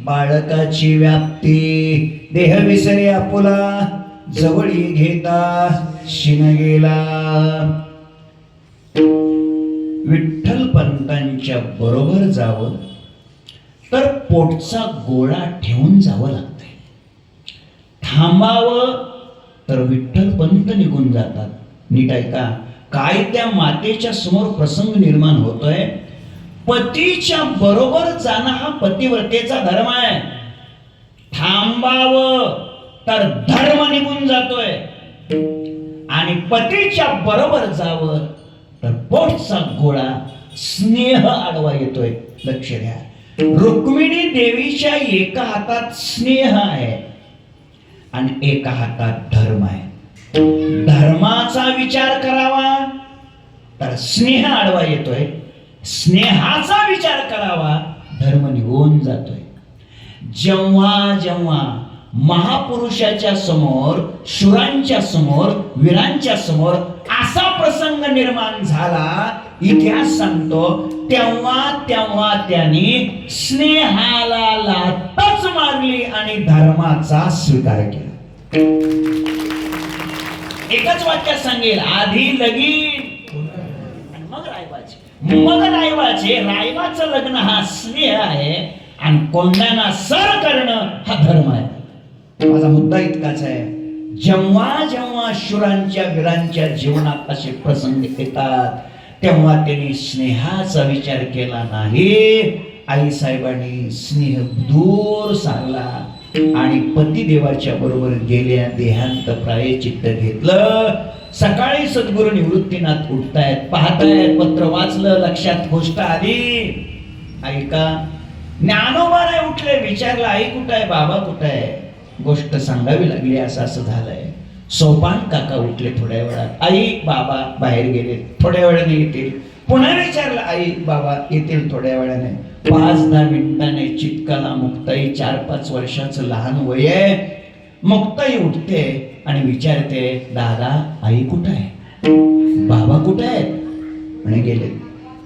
बाळकाची व्याप्ती देह विसरे आपुला जवळी घेता शिन गेला. विठ्ठल पंतांच्या बरोबर जावं तर पोटचा गोळा ठेवून जावं लागतंय. थांबावं तर विठ्ठल पंत निघून जातात. नीट ऐका, काय त्या मातेच्या समोर प्रसंग निर्माण होतोय. पतीच्या बरोबर जाणं हा पतिव्रतेचा धर्म आहे. थांबावं तर धर्म निघून जातोय आणि पतीच्या बरोबर जावं तर पोटचा गोळा स्नेह आडवा येतोय. लक्ष द्या, रुक्मिणी देवीच्या एका हातात स्नेह आहे आणि एका हातात धर्म आहे. धर्माचा विचार करावा तर स्नेह आडवा येतोय, स्नेहाचा विचार करावा धर्म निघून जातोय. जेव्हा जेव्हा महापुरुषाच्या समोर, शूरांच्या समोर, वीरांच्या समोर असा प्रसंग निर्माण झाला, इतिहास सांगतो, तेव्हा तेव्हा त्यांनी स्नेहाला लाथच मारली आणि धर्माचा स्वीकार केला. एकच वाक्यात सांगेल, आधी लगीन आणि मग रायबाचे. मग रायबाचे, रायबाचं लग्न हा स्नेह आहे आणि कोंडाणा सर करणं हा धर्म आहे. माझा मुद्दा इतकाच आहे, जेव्हा जेव्हा शूरांच्या वीरांच्या जीवनात असे प्रसंग येतात तेव्हा त्यांनी स्नेहाचा विचार केला नाही. आई साहेबांनी स्नेह दूर सारला आणि पतिदेवाच्या बरोबर गेल्या, देहांत प्रायचित्त घेतलं. सकाळी सद्गुरू निवृत्तीनाथ उठतायत, पाहतायत, पत्र वाचलं, लक्षात गोष्ट आली. ऐका, ज्ञानोबा नाही उठले, विचारलं आई कुठं आहे, बाबा कुठं आहे, गोष्ट सांगावी लागली. असं असं झालंय. सोपान काका उठले थोड्या वेळात, आई बाबा बाहेर गेले, थोड्या वेळाने येतील. पुन्हा विचारलं, आई बाबा येतील थोड्या वेळाने. 5-10 मिनिटाने चित्काला मुक्ताई, 4-5 वर्षाचं लहान वय आहे. मुक्ताई उठते आणि विचारते, दादा आई कुठं आहे, बाबा कुठं आहेत. म्हणे गेले,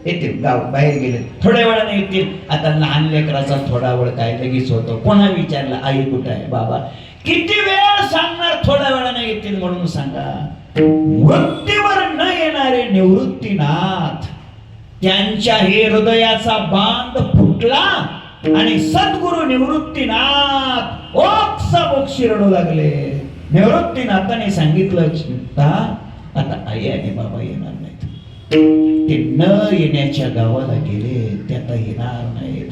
येतील, गाव बाहेर गेले, थोड्या वेळाने येतील. आता लहान लेकराचा थोडा वेळ काय लगेच होतो. पुन्हा विचारला, आई कुठं आहे, बाबा. किती वेळ सांगणार, थोड्या वेळाने येतील म्हणून सांगा. मृत्यूवर न येणारे निवृत्तीनाथ, त्यांच्या हे हृदयाचा बांध फुटला आणि सद्गुरु निवृत्तीनाथ ओक्साबोक्षी रडू लागले. निवृत्तीनाथाने सांगितलं, आता आई आणि बाबा येणार नाहीत, ते न येण्याच्या गावाला गेले, ते आता येणार नाहीत.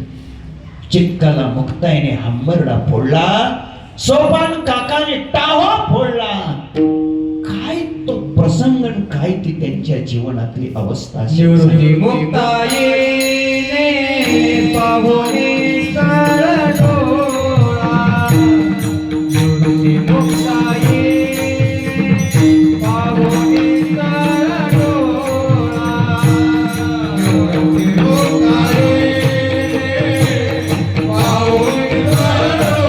चित्काला मुक्ताईने हंबरडा फोडला, सोपान काकाने टावा फोडला. काय तो प्रसंग, काय ती त्यांच्या जीवनातली अवस्था.
निवृत्ती मुक्ताईने पाहुणी काळडोळा, निवृत्ती मुक्ताईने पाहुणी काळडोळा, निवृत्ती मुक्ताईने पाहुणी काळडोळा,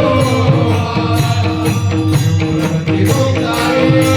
निवृत्ती मुक्ताईने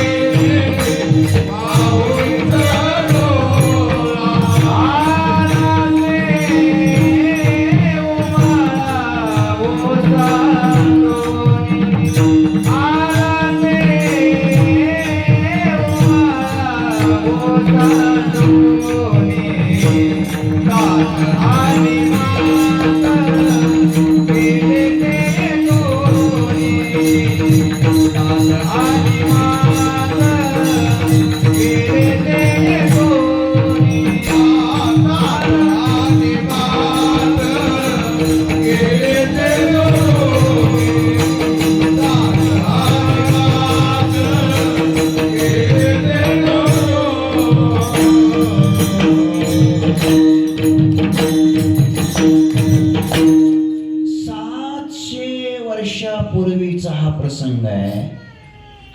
वर्षापूर्वीचा हा प्रसंग आहे.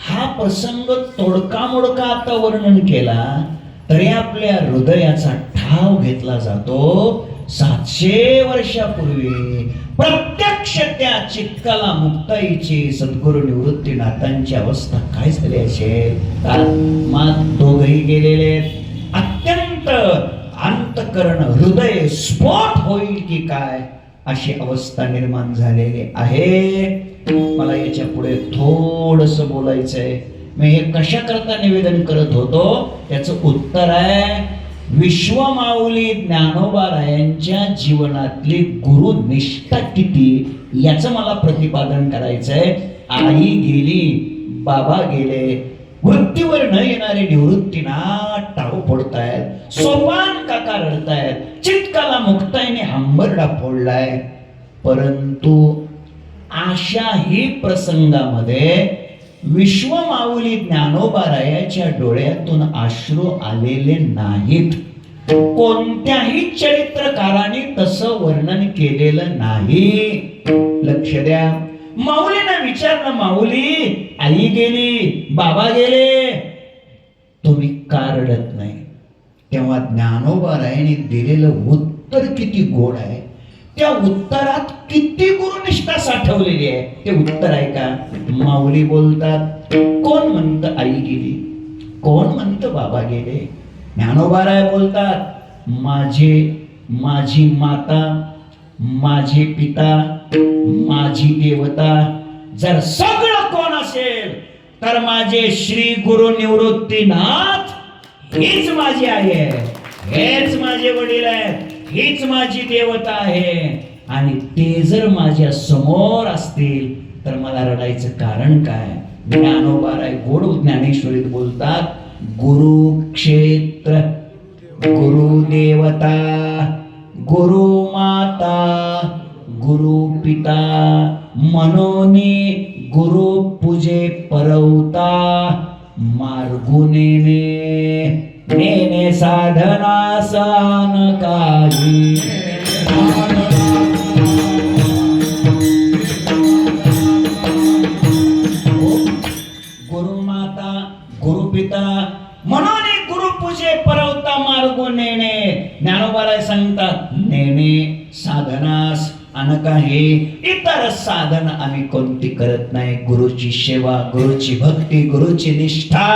हा प्रसंग तोडका मोडका आता वर्णन केला तरी आपल्या हृदयाचा ठाव घेतला जातो. 700 वर्षापूर्वी प्रत्यक्ष त्या चित्काला मुक्ताईची सद्गुरू निवृत्तीनाथांची अवस्था काय झाली असेल. मात दोघही गेलेले, अत्यंत अंतकरण हृदय स्फोट होईल की काय अशी अवस्था निर्माण झालेली आहे. मला याच्या पुढे थोडस बोलायचंय. मी हे कशा करता निवेदन करत होतो त्याचं उत्तर आहे विश्वमाऊली ज्ञानोबारायांच्या जीवनातली गुरुनिष्ठा किती याचं मला प्रतिपादन करायचंय. आई गेली, बाबा गेले, वृत्तीवर न येणारे निवृत्तीना टाळू फोडतायत, सोपान काका रडतायत, चित्काला मुक्ताईने हंबरडा फोडलाय. परंतु अशाही प्रसंगामध्ये विश्वमाऊली ज्ञानोबारायाच्या डोळ्यातून अश्रू आलेले नाहीत. कोणत्याही चरित्रकाराने तसं वर्णन केलेलं नाही. लक्ष द्या. माऊलीनं विचारलं, माऊली आई गेली, बाबा गेले, तुम्ही का रडत नाही? तेव्हा ज्ञानोबारायांनी दिलेलं उत्तर किती गोड आहे. त्या उत्तरात किती गुरुनिष्ठा साठवलेली आहे ते उत्तर आहे का? माऊली बोलतात, कोण म्हणतं आई गेली, कोण म्हणतं बाबा गेले. ज्ञानोबाराय बोलतात, माझी माता, माझे पिता, माझी देवता जर सगळं कोण असेल तर माझे श्री गुरु निवृत्तीनाथ हीच माझी आई आहे, हेच माझे वडील आहेत, हीच माझी देवता आहे. आणि ते जर माझ्या समोर असतील तर मला रडायचं कारण काय? ज्ञानोबाराय गोड ज्ञानेश्वरीत बोलतात, गुरुक्षेत्र, गुरुदेवता, गुरुमाता, गुरुपिता, मनोनी गुरु पूजे परवता, मार्गुनेने नेने साधना सान काही. गुरुमाता, गुरुपिता, मनोनी गुरु पूजे परवता, मार्गो नेणे. ज्ञानोबाराय सांगतात, नेणे साधनास अनका हे इतर साधन आम्ही कोणती करत नाही. गुरुची सेवा, गुरुची भक्ती, गुरुची निष्ठा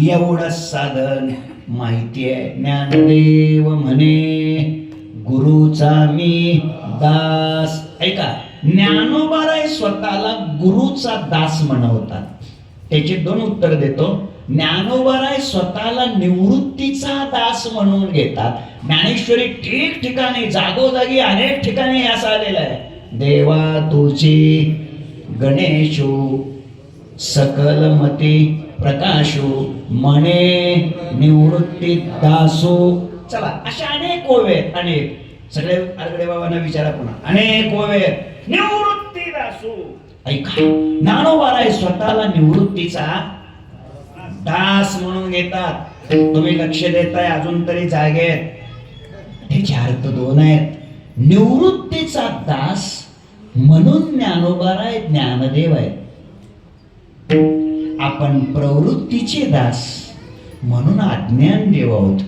एवढंच साधन माहिती आहे. ज्ञानदेव म्हणे गुरुचा मी दास. ऐका, ज्ञानोबाराय स्वतःला गुरुचा दास म्हणवतात. त्याचे दोन उत्तर देतो. ज्ञानोबाराय स्वतःला निवृत्तीचा दास म्हणून घेतात. ज्ञानेश्वरी ठिकठिकाणी जागोजागी अनेक ठिकाणी असं आलेलं आहे, देवा तुझी गणेशो सकलमती प्रकाशो म्हणे निवृत्ती दासो. चला, अशा अनेक ओवे आहेत. अनेक सगळे आरगडे बाबांना विचारा पुन्हा. अनेक ओवे आहेत. निवृत्ती दासो. ऐका, ज्ञानोबाराय स्वतःला निवृत्तीचा दास म्हणून घेतात. तुम्ही लक्ष देताय अजून तरी जागेत. त्याचे अर्थ दोन आहेत. निवृत्तीचा दास म्हणून ज्ञानोबाराय ज्ञानदेव आहेत. आपण प्रवृत्तीचे दास म्हणून अज्ञान देव आहोत.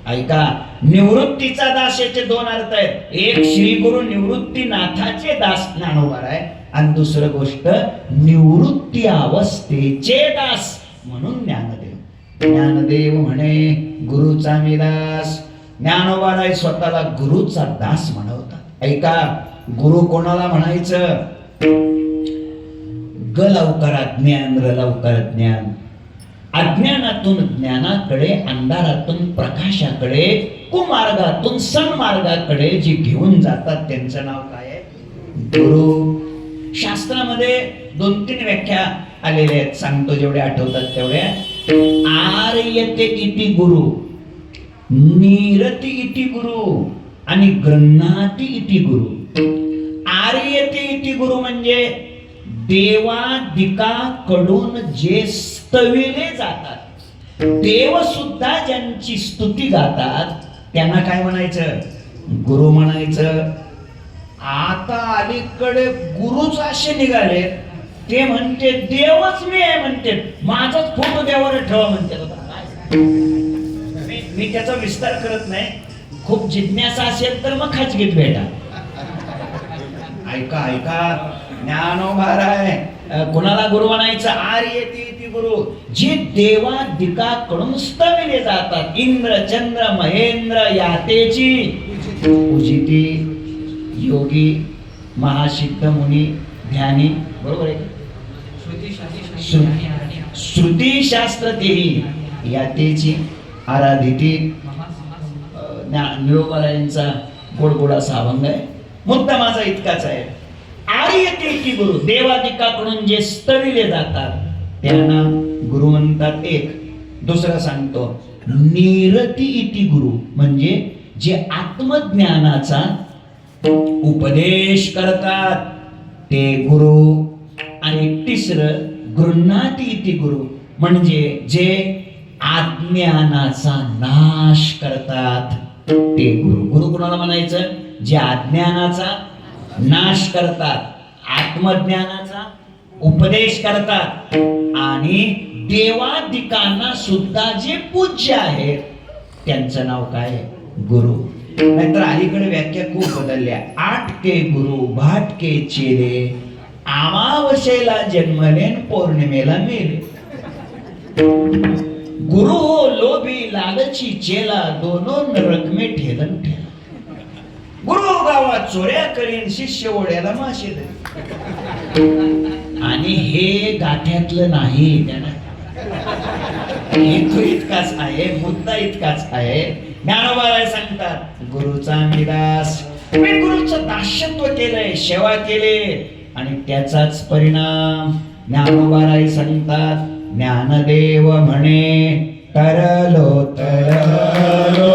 ऐका, निवृत्तीचा दास याचे दोन अर्थ आहेत. एक, श्री गुरु निवृत्तीनाथाचे दास ज्ञानोबाराय, आणि दुसरं गोष्ट निवृत्ती अवस्थेचे दास म्हणून ज्ञानदेव. ज्ञानदेव म्हणे गुरुचा मी दास. ज्ञानोबाराय स्वतःला गुरुचा दास म्हणवतात. ऐका, गुरु कोणाला म्हणायचं? ग लवकर ज्ञान, र लवकर ज्ञान. अज्ञानातून ज्ञानाकडे, अंधारातून प्रकाशाकडे, कुमार्गातून सन्मार्गाकडे जे घेऊन जातात त्यांचं नाव काय आहे? गुरु. शास्त्रामध्ये 2-3 व्याख्या आलेल्या आहेत. सांगतो जेवढे आठवतात तेवढ्या. आर्यते इति गुरु, निरती इति गुरु आणि गृह्णाती इति गुरु. आर्यते इति गुरु म्हणजे देवादिकाकडून जे स्तविले जातात, देव सुद्धा ज्यांची स्तुती गातात त्यांना काय म्हणायचं? गुरु म्हणायचं. आता अलीकडे गुरुच असे निघाले, ते म्हणते देवच मी आहे म्हणते, माझाच फोटो देवावर ठेवा म्हणते. मी त्याचा विस्तार करत नाही. खूप जिज्ञासा असेल तर मग खाजगीत भेटा. ऐका ऐका, ज्ञानोबाराय कोणाला गुरु म्हणायचं? आर्यते इति गुरु. जे देवादिकाकडून स्तविले जातात. इंद्र चंद्र महेंद्र यातेची पूजिती. योगी महासिद्ध मुनी ज्ञानी, बरोबर आहे. श्रुती शास्त्र तेही यातेची आराधिती निळोबारायांचा गोडगोडाचा अभंग आहे. मुद्दा माझा इतकाच आहे, आर्य तेती गुरु देवादिकाकडून जे स्तविले जातात त्यांना गुरु म्हणतात एक. दुसरा सांगतो निरती इति गुरु, म्हणजे जे आत्मज्ञानाचा उपदेश करतात ते गुरु. आणि तिसरं गृह्णाती इति गुरु, म्हणजे जे अज्ञानाचा नाश करतात ते गुरु. गुरु कोणाला म्हणायचं? जे अज्ञानाचा नाश करतात, आत्मज्ञानाचा उपदेश करतात आणि देवादिकांना सुद्धा जे पूज्य आहेत त्यांचं नाव काय आहे? गुरु. नाहीतर अलीकडे व्याख्या खूप बदलल्या. आटके गुरु भाटके चेले, अमावस्येला जन्मले पौर्णिमेला मेले. गुरु हो लोभी लालची चेला, दोनों रकमे ठेलन ठेला. गुरु गावात चोऱ्या करीन, शिष्य ओढ्याला माशे देईन. आणि हे गाठ्यातलं नाही, हेतू इतकाच आहे, मुद्दा इतकाच आहे. ज्ञानोबा सांगतात गुरुचा मी दास, मी गुरुचं दास्यत्व केलंय, सेवा केले आणि त्याचाच परिणाम. ज्ञानोबा सांगतात ज्ञानदेव म्हणे तरलो तरलो,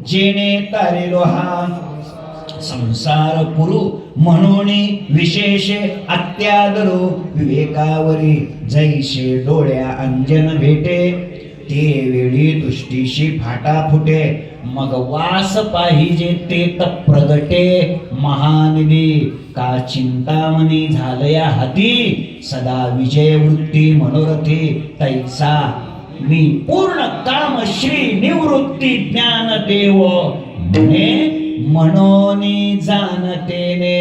जेणे तारेलो हा संसार पुरु, म्हणून विशेष अत्यादरो विवेकावरी, जैसे डोळ्या अंजन भेटे ते वेळी दृष्टीशी फाटा फुटे. मग वास पाहिजे ते प्रगटे, महानिधी का चिंतामणी झालया हाती, सदा विजय वृत्ती मनोरथी तैसा मी पूर्ण काम श्री निवृत्ती ज्ञान देव म्हणे. म्हणून जाणतेने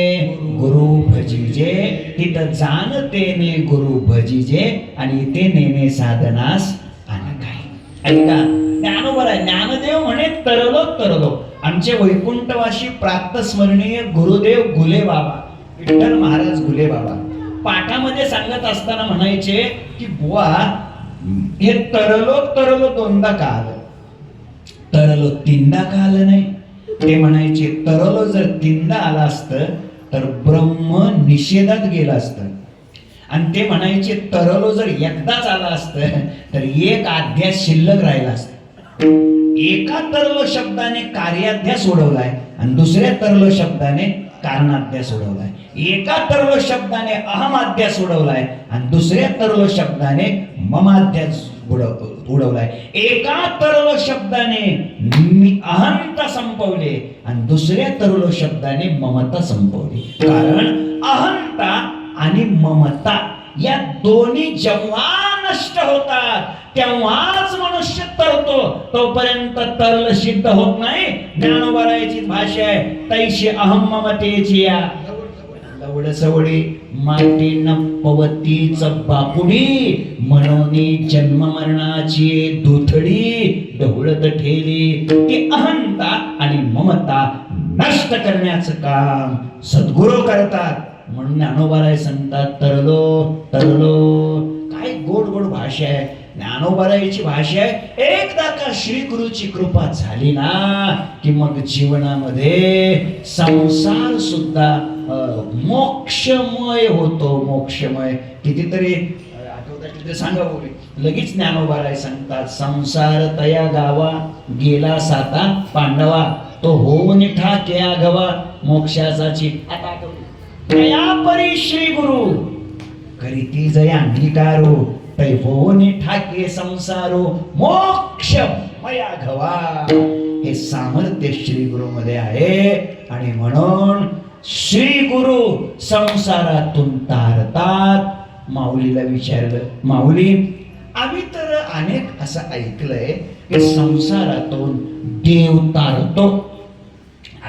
गुरु भजिजे, तिथं जाणतेने गुरु भजिजे आणि ते नेने साधनास आणि काय. ऐका ज्ञानोबर आहे. ज्ञानदेव म्हणे तरलो तरलो. आमचे वैकुंठवासी प्रातस्मरणीय गुरुदेव गुले बाबा, विठ्ठल महाराज गुले बाबा पाठामध्ये सांगत असताना म्हणायचे की बुवा हे तरलो तरलो दोनदा का आलं, तरलो तीनदा का आलं नाही. ते म्हणायचे तरलो जर तीनदा आला असतं तर ब्रह्म निषेधात गेलं असतं. आणि ते म्हणायचे तरलो जर एकदाच आला असतं तर एक अध्यास शिल्लक राहिला असतं. एका तरलो शब्दाने कार्याध्यास सोडवलाय आणि दुसऱ्या तरलो शब्दाने कारणाध्यास सोडवलाय. एका तरलो शब्दाने अहमाध्यास सोडवलाय आणि दुसऱ्या तरलो शब्दाने ममाध्यास उडवलाय. एका तरलो शब्दाने अहंता संपवले आणि दुसऱ्या तरलो शब्दाने ममता संपवली. कारण अहंता आणि ममता या दोन्ही जेव्हा नष्ट होतात तेव्हाच मनुष्य तरतो, तोपर्यंत तरल सिद्ध होत नाही. ज्ञानोबारायची भाषा आहे तैशी अहम ममतेची या लवड सवडी माती न पवतीच बापुडी, मनोनी जन्म मरणाची धुथडी ढवळत ठेली. ती अहंता आणि ममता नष्ट करण्याचं काम सद्गुरू करतात. म्हणून ज्ञानोबाराय सांगतात तरलो तरलो. काय गोड गोड भाषा आहे ज्ञानोबारायची भाषा आहे. एकदा का श्री गुरुची कृपा झाली ना की मग जीवनामध्ये संसार सुद्धा मोक्षमय होतो. मोक्षमय कितीतरी आठवतात तिथे सांगा बोली. लगेच ज्ञानोबाराय सांगतात संसार तया गावा गेला साता पांडवा, तो होऊन ठाक्या गवा मोक्षाचाची. आता आठवली तया परी श्री गुरु करीती जय अंगीकारो तैभोनी ठाके संसारो मोक्ष मया घवा. हे सामर्थ्य श्री गुरु मध्ये आहे आणि म्हणून श्री गुरु संसारातून तारतात. माऊलीला विचारलं, माऊली आम्ही तर अनेक असं ऐकलंय की संसारातून देव तारतो,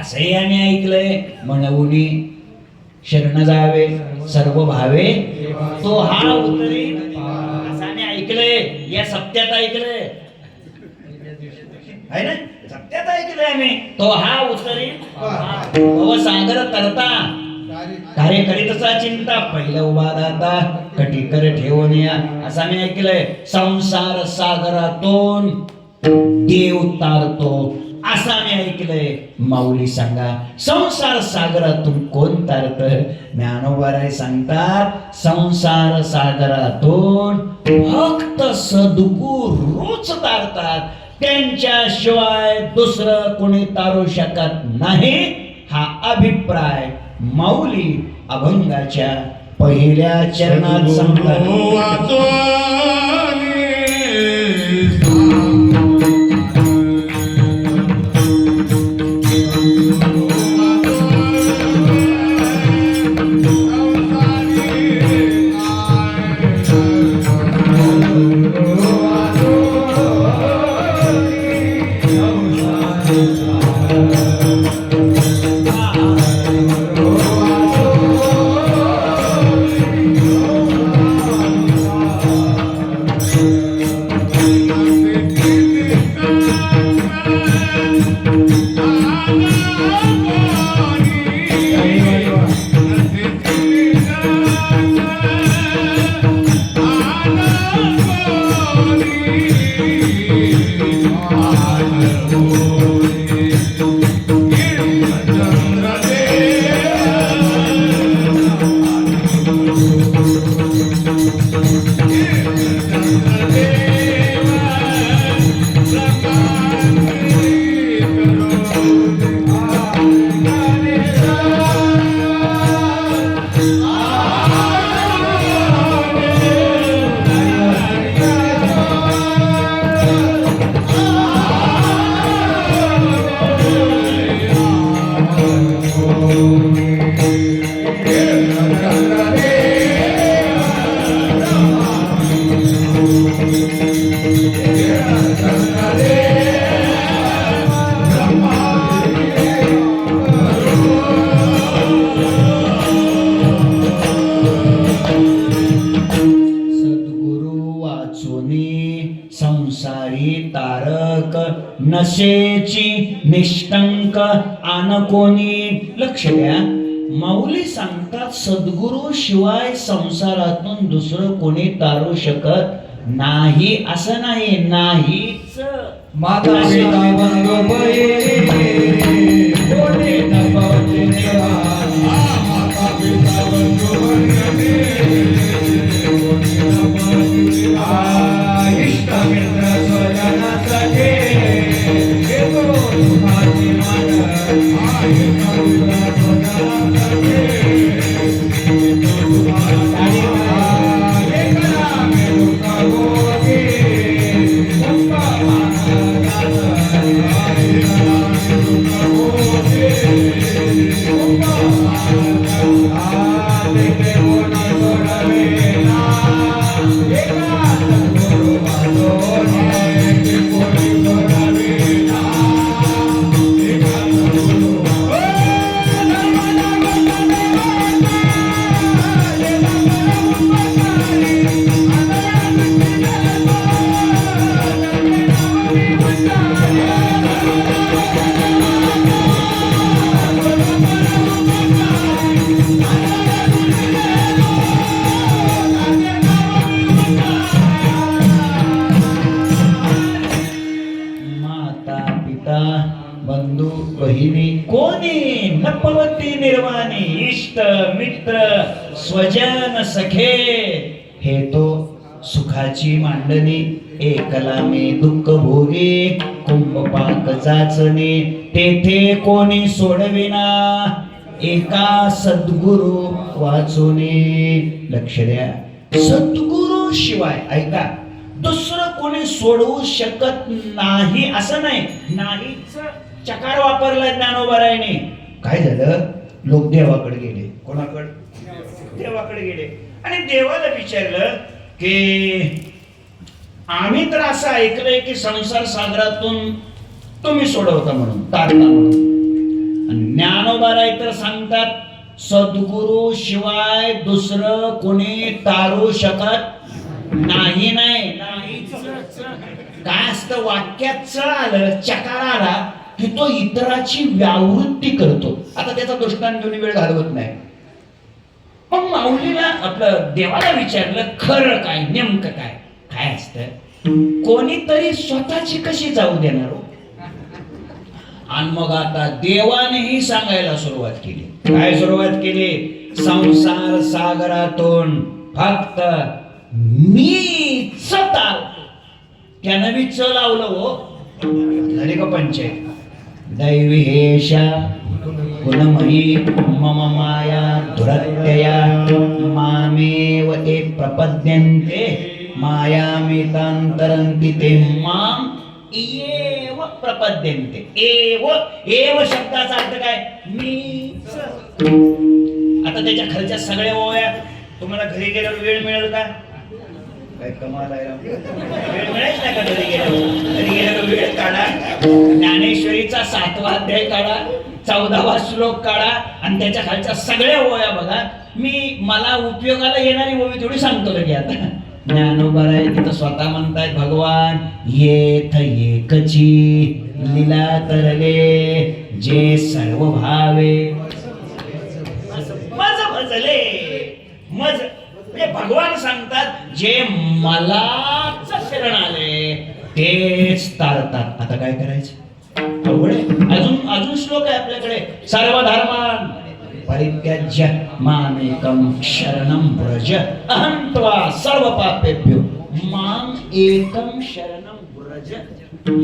असंही आम्ही ऐकलंय. म्हणून शरण जावे सर्व भावे तो हा उतरी, असं आम्ही ऐकलंय. या सप्त्यात ऐकलंय आहे ना, सत्यात ऐकलंय आम्ही. तो हा उतरी भव सागर तरता कार्य करीतचा चिंता पहिलं उभा दाता कटी कर ठेवून या, असं आम्ही ऐकलंय. संसार सागरातून देव तारतो असं आम्ही ऐकलंय. माऊली सांगा संसार सागरातून कोण तारत? ज्ञानोबाराय सांगतात संसार सागरातून फक्त सद्गुरूच तारतात, त्यांच्याशिवाय दुसरं कोणी तारू शकत नाही. हा अभिप्राय माऊली अभंगाच्या पहिल्या चरणात सांगतात. संसारी तारक नशेची निष्ठंक आन कोणी. लक्ष द्या, माऊली सांगतात सद्गुरू शिवाय संसारातून दुसरं कोणी तारू शकत नाही. असं नाही, नाहीच.
माता पिता बंधू बहिणी कोणी न पावते देवा. माता पिता बंधू बहिणी कोणी न पावते देवा. इष्ट मित्र स्वजन सखे येतो सुखाची मान. इष्ट मित्र स्वजन सखे येतो सुखाची मान. एकला मेलू करोगे
बंधू बहिणी कोणी नपवती निर्वाणी. इष्ट मित्र स्वजन सखे हे तो सुखाची मांडणी. एकला मी दुःख भोगे कुंभपाक चाचणे. तेथे कोणी सोडविना एका सद्गुरु वाचुने. लक्ष द्या, सद्गुरु शिवाय ऐका दुसरं कोणी सोडवू शकत नाही असं नाहीच चकार वापरलाय ज्ञानोबारायने. काय झालं, लोक देवाकडे गेले. कोणाकडे? देवाकडे गेले आणि देवाला विचारलं की आम्ही तर असं ऐकलंय की संसार सागरातून तुम्ही सोडवता म्हणून, तारता म्हणून. आणि ज्ञानोबाराय तर सांगतात सद्गुरु शिवाय दुसरं कोणी तारू शकत नाही. काय असतं, वाक्यात च आलं, चकार आला की तो इतराची व्यावृत्ती करतो. आता त्याचा दृष्टांत घेऊन वेळ घालवत नाही. मग माऊलीला आपलं देवाला विचारलं खरं काय, नेमकं काय. काय असतं, कोणीतरी स्वतःची कशी जाऊ देणार हो. आणि मग आता देवानेही सांगायला सुरुवात केली. काय सुरुवात केली, संसार सागरातून फक्त मीच तारतो. त्यानं बी च लावलं हो. झाली का पंचायत. दैवीहेशा कुलमयी मम माया दुरत्यया मामेव ते प्रपद्यन्ते मायामितांतरन्ति ते माम एव प्रपद्यन्ते. एव शब्दाचा अर्थ काय, मीच. आता त्याच्या खालच्या सगळ्या ओव्या तुम्हाला घरी गेल्यावर वेळ मिळेल का? काय कमाल आहे, वेळ मिळेल ना का घरी गेल्यावर वेळ काढा. ज्ञानेश्वरीचा 7वा अध्याय काढा, 14वा श्लोक काढा आणि त्याच्या खालच्या सगळ्या ओव्या बघा. मला उपयोगाला येणारी ओवी थोडी सांगतो की आता. ज्ञानोबाराय तिथं स्वतः म्हणतायत भगवान येथ एकची लीला तरले जे सर्व भावे मज भजले. मज म्हणजे भगवान सांगतात जे मलाच शरण आले तेच तारतात. आता काय करायचं, अजून श्लोक आहे आपल्याकडे. सर्व धर्मान परित्याज्य मामेकं शरणं व्रज अहं त्वा सर्व पापेभ्यो माम एकं शरणं व्रज.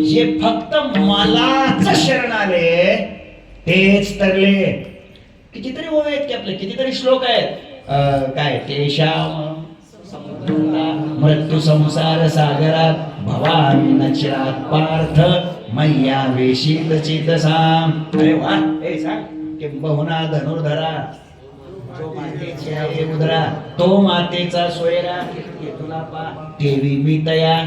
जे फक्त मलाच शरण आले तेच तरले. कितीतरी ओव्या आहेत की आपले, कितीतरी श्लोक आहेत. काय तेषाम मृत्यू संसार सागरात भवामी न चिरात पार्थ मय्या वेशीत चितसाम. अरे वा, हे सांग किंबहुना धनुर्धरा जो मातेची आहे मुद्रा तो मातेचा सोयरा तुला पा देवी मी तया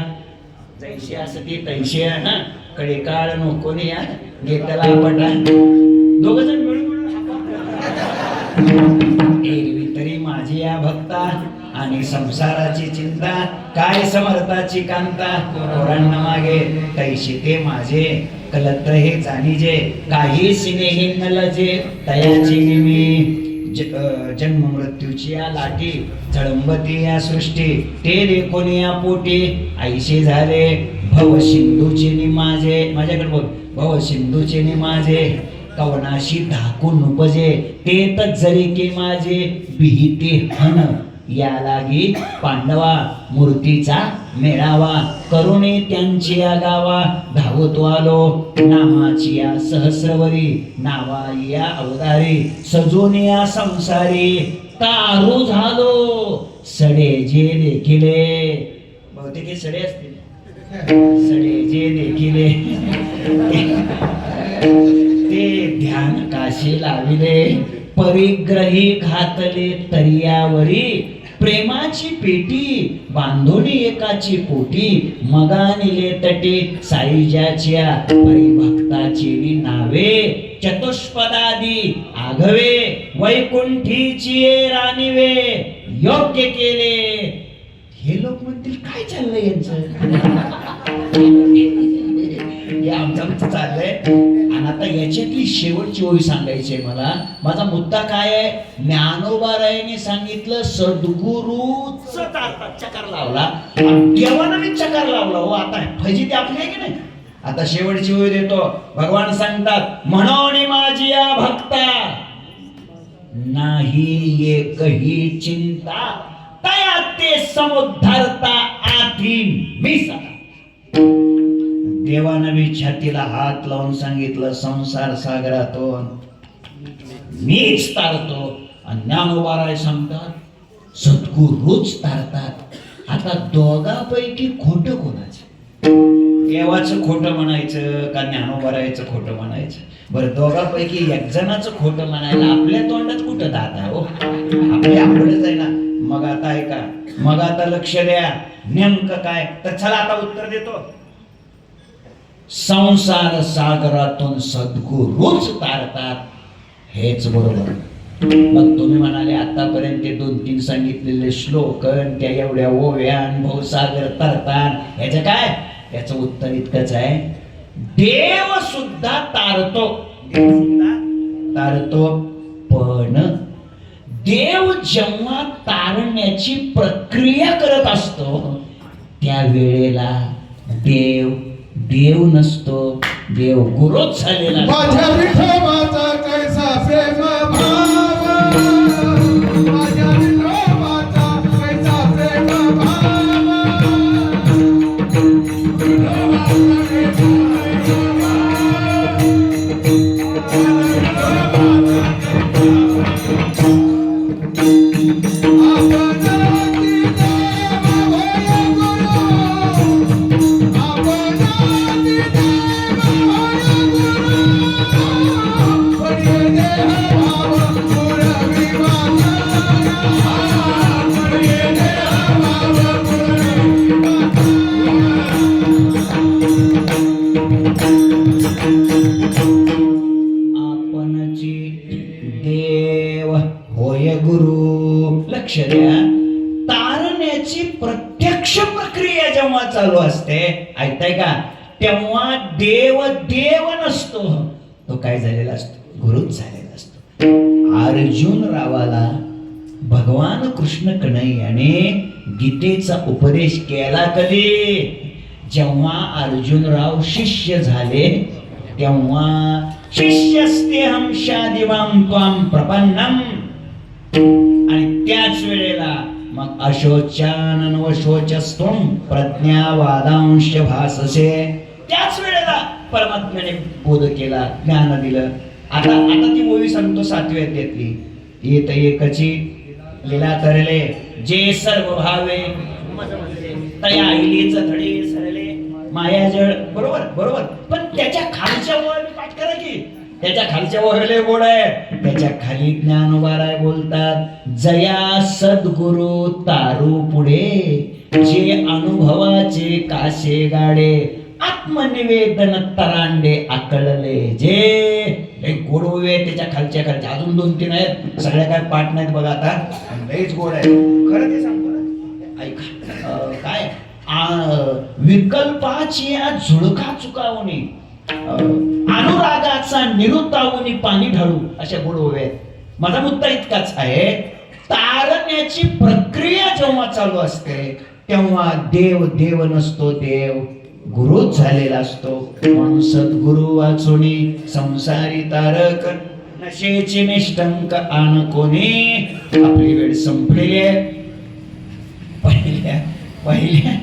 जैशी असती तैशी ना कडे काळ नकोनी या घेतला पटा. दोघ जण मिळून एरवी तरी माझी या भक्ता आणि संसाराची चिंता काय समर्थाची कांता. पोरांना मागे तैशी ते माझे कलत हे जाणीजे काही सिनेही न लजे तयाची निमी. जन्म मृत्यूची या लाटी झळंबती या सृष्टी ते देखून या पोटी ऐशी झाले भव सिंधूचे नि माझे. माझ्याकडे बोल, भव सिंधूचे नि माझे कवनाशी धाकून उपजे ते तर जरी के माझे बिहिते हन. या लागी पांडवा मूर्तीचा मेळावा करुणे त्यांची या गावा धावतो आलो नामाची या सहस्रवरी नावा या अवतारी सजून या संसारी तारू झालो सडे जे देखिले. बहुतेक हे सडे असतील, सडे जे देखिले ते ध्यान काशी लाविले परिग्रही घातले तरियावरी प्रेमाची पेटी बांधोनी एकाची पोटी मगानिले तटे साईजाच्या परिभक्ताची नावे चतुष्पदादी आघवे वैकुंठीची राणीवे योग्य केले. हे लोक म्हणतील काय चाललंय यांचं, आमचं चाललंय. आणि आता याच्यातली शेवटची ओळी सांगायची आहे मला. माझा मुद्दा काय आहे, ज्ञानोबारायाने सांगितलं सद्गुरूच चकार लावला, देवानं मी चकार लावला हो. आता फजिती आपली आहे की नाही. आता शेवटची ओळी देतो. भगवान सांगतात म्हणून माझी या भक्ता नाही एकही चिंता तया ते समुद्धारता आधी मी सदा. देवानं बी छातीला हात लावून सांगितलं संसार सागरातून मीच तारतो. आणि ज्ञानोबाराय सांगतात सद्गुरूच तारतात. आता दोघांपैकी खोटं कोणाचं? देवाचं खोटं म्हणायचं का ज्ञानोबरायचं खोटं म्हणायचं? बरं, दोघांपैकी एक जणाचं खोटं म्हणायला आपल्या तोंडात कुठं दात आहे हो? आपल्या आपलंच आहे ना. मग आता ऐका, मग आता लक्ष द्या, नेमकं काय? तर चला आता उत्तर देतो. संसार सागरातून सद्गुरूच तारतात, हेच बरोबर. मग तुम्ही म्हणाले आतापर्यंत ते 2-3 सांगितलेले श्लोक, त्या एवढ्या ओव्या, भवसागर तरतान, ह्याचं काय? याचं उत्तर इतकंच आहे, देव सुद्धा तारतो. देव सुद्धा तारतो, पण देव जेव्हा तारण्याची प्रक्रिया करत असतो त्यावेळेला देव देव नसतो, देव गुरूच झालेला.
माझ्या विठोबाचा कैसा प्रेम भाव, माझ्या विठोबाचा कैसा प्रेम भाव.
देव होय गुरु. लक्ष द्या, तारण्याची प्रत्यक्ष प्रक्रिया जेव्हा चालू असते, ऐकताय का, तेव्हा देव देव नसतो, तो काय झालेला असतो? गुरुच झालेला असतो. अर्जुन रावाला भगवान कृष्ण कन्हैयाने गीतेचा उपदेश केला कधी? जेव्हा अर्जुनराव शिष्य झाले तेव्हा शिष्यस्तेहं शादिवां त्वां प्रपन्नम, आणि त्याच वेळेला मग अशोचाननवशोचस्त्वं प्रज्ञावादांश भाससे, त्याच वेळेला परमात्म्याने बोध केला, ज्ञान दिलं. आता ती ओवी सांगतो 7व्या अध्यायातली, येत एकची लीला तरले, जे सर्व भावे तया आईलीच धडे सरले, मायाजळ. बरोबर बरोबर, पण त्याच्या खालच्या ओळी पाठ करा की, त्याच्या खालच्या ओळीले गोड आहे, त्याच्या खाली ज्ञानोबाराय बोलतात, जया सद्गुरु तारू पुढे, जे अनुभवाचे काशे गाडे, आत्मनिवेदन तरांडे आकळले, जे गोड ओवी आहे त्याच्या खालच्या अजून 2-3 आहेत, सगळ्या काय पाठ नाहीत बघा आता, लईच गोड आहे खरं, ते सांगतो ना. ऐका काय, विकल्पाची झुळका चुकावणी, अनुरागाचा निरुतावणी पाणी ढाळू, अशा गोड ओव्या आहेत. माझा मुद्दा इतकाच आहे, तारण्याची प्रक्रिया जेव्हा चालू असते तेव्हा देव देव नसतो, देव गुरुच झालेला असतो. म्हणून सद्गुरु वाचोनी संसारी तारक, नशेची निष्ठंक आण कोणी. आपली वेळ संपलेली आहे. पहिल्या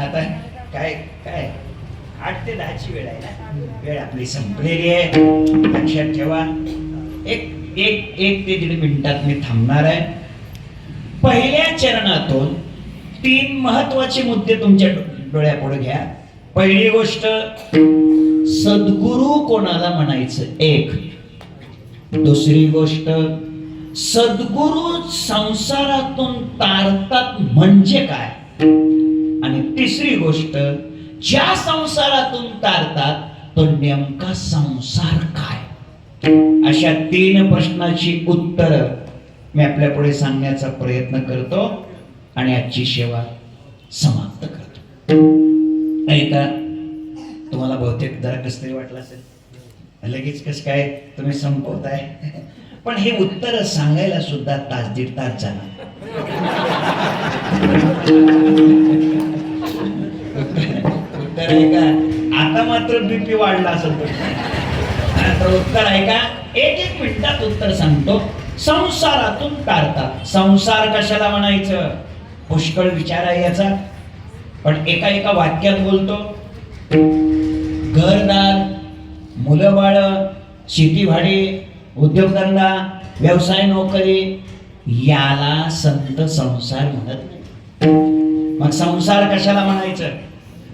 आता काय 8 ते 10ची वेळ आहे ना, वेळ आपली संपलेली आहे. लक्षात ठेवा, एक ते 1.5 मिनिटात मी थांबणार आहे. पहिल्या चरणातून 3 महत्वाचे मुद्दे तुमच्या डोळ्यापुढे घ्या. पहिली गोष्ट, सद्गुरु कोणाला म्हणायचं, एक. दुसरी गोष्ट, सद्गुरु संसारातून तारतात म्हणजे काय, आणि तिसरी गोष्ट, ज्या संसारातून तारतात तो नेमका संसार काय. अशा 3 प्रश्नाची उत्तर मी आपल्या पुढे सांगण्याचा प्रयत्न करतो आणि आजची सेवा समाप्त करतो. ऐका, तुम्हाला बहुतेक जरा कसं तरी वाटलं असेल, लगेच कसं काय तुम्ही संपवताय, पण हे उत्तर सांगायला सुद्धा 1.5 तास जाणार. उत्तर आहे का? आता मात्र बीपी वाढला असेल तर उत्तर आहे का? 1 मिनिटात उत्तर सांगतो. संसारातून तारतात. संसार कशाला म्हणायचं, पुष्कळ विचार आहे याचा, पण एका वाक्यात बोलतो. घरदार, मुलं बाळ, शेतीभाडी, उद्योगधंदा, व्यवसाय, नोकरी याला संत संसार म्हणत नाही. मग संसार कशाला म्हणायचं?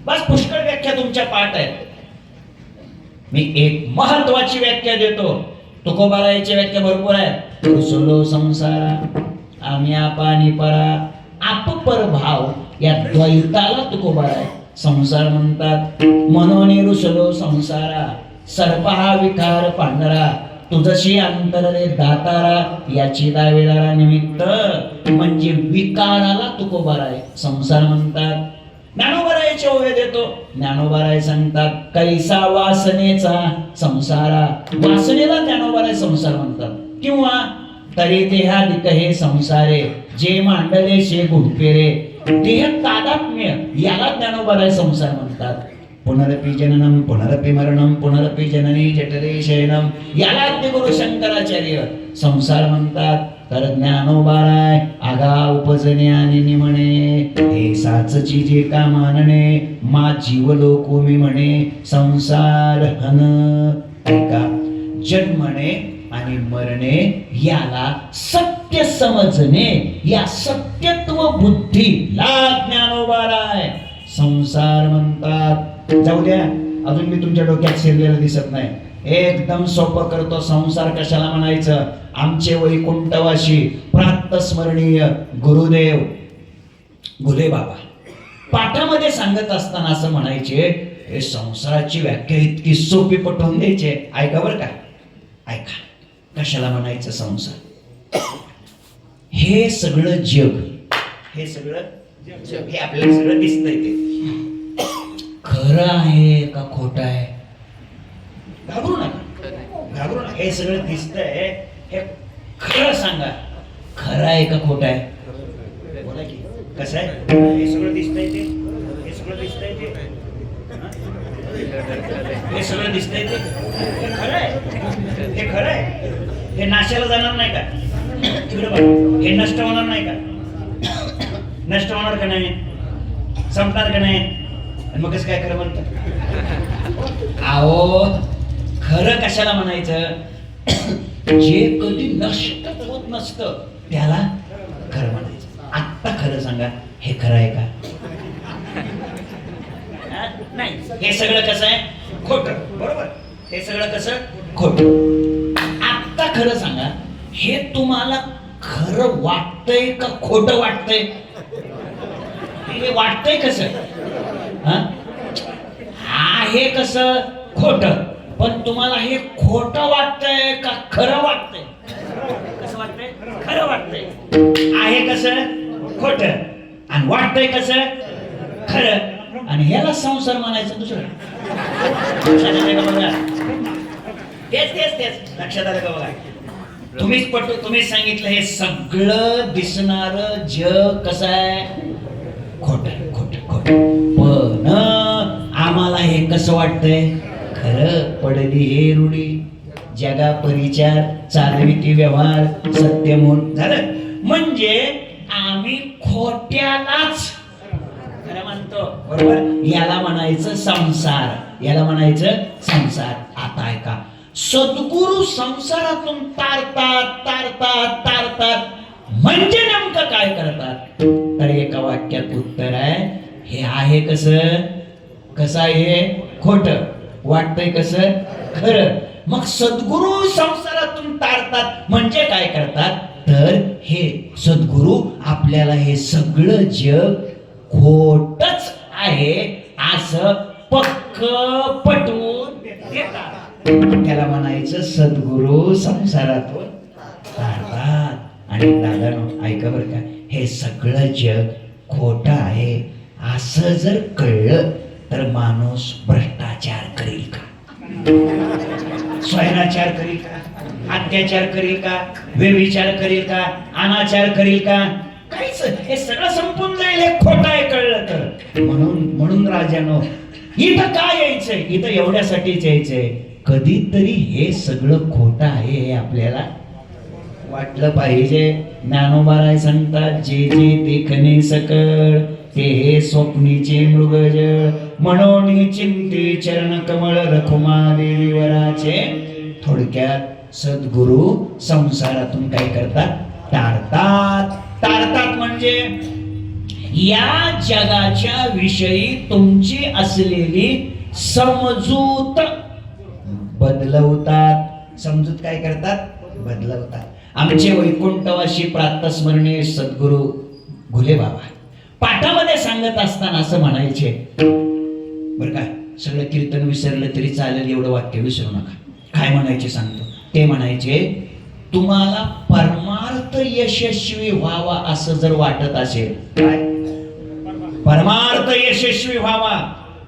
बस पुष्कळ व्याख्या तुमच्या पाठ आहेत. मी एक महत्वाची व्याख्या देतो. तुकोबारायची व्याख्या भरपूर आहे. रुसलो संसारा आम्या पाणी परा आपपर भाव या द्वैताला तुकोबाराय संसार म्हणतात. मनोनी रुसलो संसारा सर्प हा विकार पांढरा तुझशी अंतर रे दातारा याची दावेदारा निमित्त म्हणजे विकाराला तुकोबाराय संसार म्हणतात. ज्ञानोबारायचे ओवे देतो. ज्ञानोबाराय सांगतात कैसा वासनेचा संसारा वासनेला ज्ञानोबाराय संसार म्हणतात. किंवा तरी देहादिक हे संसारे जे मांडले शे गुडपेरे देह तादात्म्य याला ज्ञानोबाराय संसार म्हणतात. पुनरपि जननम पुनरपि मरणम पुनरपि जननी जठरे शयनम याला आद्यगुरु शंकराचार्य संसार म्हणतात. तर ज्ञानोबाराय आगा उपजने आणि निमणे हे साचची जे का मानणे मा जीव लोको मी म्हणे संसार हन ऐका जन्मणे आणि मरणे याला सत्य समजणे या सत्यत्व बुद्धीला ज्ञानोबाराय संसार म्हणतात. जाऊ द्या अजून मी तुमच्या डोक्यात शिरलेलं दिसत नाही. एकदम सोपं करतो. संसार कशाला म्हणायचं? आमचे वैकुंठवासी प्रातस्मरणीय गुरुदेव गुले बाबा पाठामध्ये सांगत असताना असं म्हणायचे हे संसाराची व्याख्या इतकी सोपी पटवून द्यायचे. ऐका बरं का, ऐका कशाला म्हणायचं संसार. हे सगळं जग हे सगळं जग हे आपल्याला सगळं दिसतंय ते खरं आहे का खोटं आहे? घाबरू नका, घाबरू नका. हे सगळं दिसतंय हे खरं सांगा. खरं आहे का खोटं आहे? बोला की कसं आहे? हे सगळं दिसतंय ते हे सगळं दिसतंय ते हे सगळं दिसतंय ते हे खरं आहे? हे खरं आहे? हे नाशाला जाणार नाही का? तिकडे बघा हे नष्ट होणार नाही का? नष्ट होणार का नाही? संपणार का नाही? मग कसं काय खरं म्हणतात? आओ खरं कशाला म्हणायचं? जे कधी नष्टच होत नसतं त्याला खरं म्हणायचं. आत्ता खरं सांगा हे खरं आहे का? नाही. हे सगळं कसं आहे? खोटं. बरोबर. हे सगळं कसं? खोटं. आत्ता खरं सांगा हे तुम्हाला खरं वाटतंय का खोटं वाटतंय? हे वाटतंय कसं? आहे कसं? खोटं. पण तुम्हाला हे खोटं वाटतंय का खरं वाटतंय? कसं वाटतंय? खरं वाटतंय. आहे कसं? खोटं. आणि वाटतंय कसं? खरं. आणि ह्याला संसार म्हणायचं. दुसरं लक्षात आलं का बघा? तेच तेच तेच लक्षात आलं का बघा? तुम्हीच सांगितलं हे सगळं दिसणार जग कसं आहे? खोटं खोटं खोटं. पण आम्हाला हे कसं वाटतंय? खरं. पडली हे रूढी जगा परिचार चालविती व्यवहार सत्य म्हणून झालं. म्हणजे आम्ही खोट्यालाच खरं म्हणतो. बरोबर. याला म्हणायचं संसार. याला म्हणायचं संसार. आता ऐका सद्गुरु संसारातून तारतात तारतात तारतात म्हणजे नेमकं काय करतात? तर एका वाक्यात उत्तर आहे हे आहे कसं? कसं आहे? खोटं. वाटतंय कसं? खरं. मग सद्गुरु संसारातून तारतात म्हणजे काय करतात? तर हे सद्गुरु आपल्याला हे सगळं जग खोटच आहे असं पक्क पटवून देतात. त्याला म्हणायचं सद्गुरु संसारातून तारतात. आणि दादानो ऐका बरं का हे सगळं जग खोटं आहे असं जर कळलं तर माणूस भ्रष्टाचार करील का? स्वयनाचार करील का? अत्याचार करील का? व्यभिचार करील का? अनाचार करील का? काहीच. हे सगळं संपून जाईल हे खोटं आहे कळलं तर. म्हणून राजानो इथं काय यायचंय? इथं एवढ्यासाठीच यायचंय कधीतरी हे सगळं खोटं आहे हे आपल्याला वाटलं पाहिजे. ज्ञानोबाराय सांगतात जे जे देखणे सकळ ते हे स्वप्नीचे मृगजळ म्हणून चिंते चरण कमळ रखुमा देवीवराचे. थोडक्यात सद्गुरु संसारातून काय करतात? टाळतात. टाळतात म्हणजे या जगाच्या विषयी तुमची असलेली समजूत बदलवतात. समजूत काय करतात? बदलवतात. आमचे वैकुंठवासी प्रातस्मरणीय सद्गुरू घुले बाबा पाठामध्ये सांगत असताना असं म्हणायचे बरं का, सगळं कीर्तन विसरलं तरी चालेल, एवढं वाक्य विसरू नका. काय म्हणायचे सांगतो. ते म्हणायचे, तुम्हाला परमार्थ यशस्वी व्हावा असं जर वाटत असेल, काय परमार्थ यशस्वी व्हावा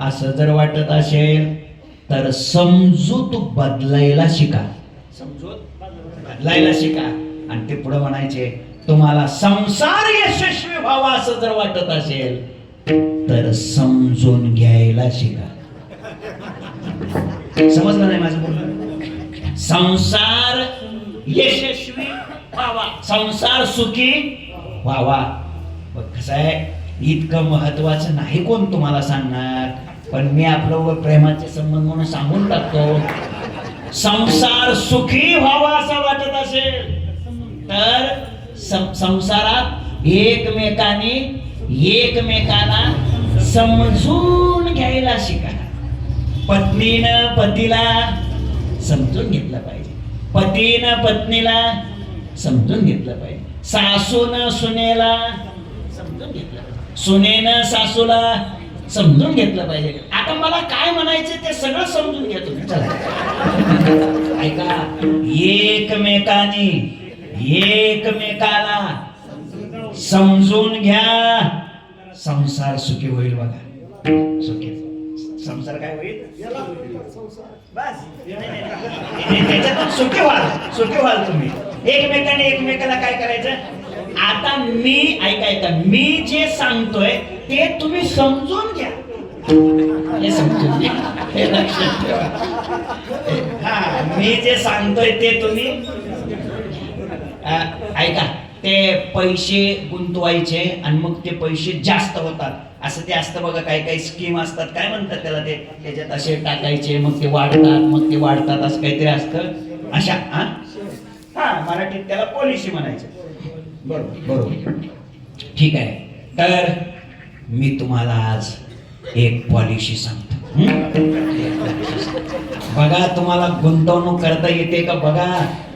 असं जर वाटत असेल तर समजूत बदलायला शिका. समजूत बदलायला शिका. आणि ते पुढे म्हणायचे, तुम्हाला संसार यशस्वी व्हावा असं जर वाटत असेल तर समजून घ्यायला शिका. समजलं नाही माझं बोलणं? संसार यशस्वी व्हावा, संसार सुखी व्हावा. कसं आहे, इतकं महत्वाचं नाही कोण तुम्हाला सांगणार, पण मी आपलं प्रेमाचे संबंध म्हणून सांगून टाकतो. संसार सुखी व्हावा असं वाटत असेल तर संसारात एकमेकाला समजून घ्यायला शिका. पत्नीनं पतीला समजून घेतलं पाहिजे, पतीनं पत्नीला समजून घेतलं पाहिजे, सासूनं सुनेला समजून घेतलं पाहिजे, सुनेनं सासूला समजून घेतलं पाहिजे. आता मला काय म्हणायचं ते सगळं समजून घ्या तुम्ही. चला ऐका, एकमेकाला समजून घ्या, संसार सुखी होईल. बघा, सुखी संसार काय होईल? बस त्याच्यातून सुखी व्हाल तुम्ही. एकमेकाला काय करायचं? आता मी ऐका, मी जे सांगतोय ते तुम्ही समजून घ्या. हे समजून घ्या, हे लक्षात ठेवा. हा, मी जे सांगतोय ते तुम्ही ऐका. ते पैसे गुंतवायचे आणि मग ते पैसे जास्त होतात असं ते असतं बघा. काही काही स्कीम असतात, काय म्हणतात त्याला, ते त्याच्यात असे टाकायचे, मग ते वाढतात असं काहीतरी असतं. अशा हा मराठीत त्याला पॉलिसी म्हणायचं. बरोबर, ठीक आहे. तर मी तुम्हाला आज एक पॉलिसी सांगतो. बघा, तुम्हाला गुंतवणूक करता येते का बघा.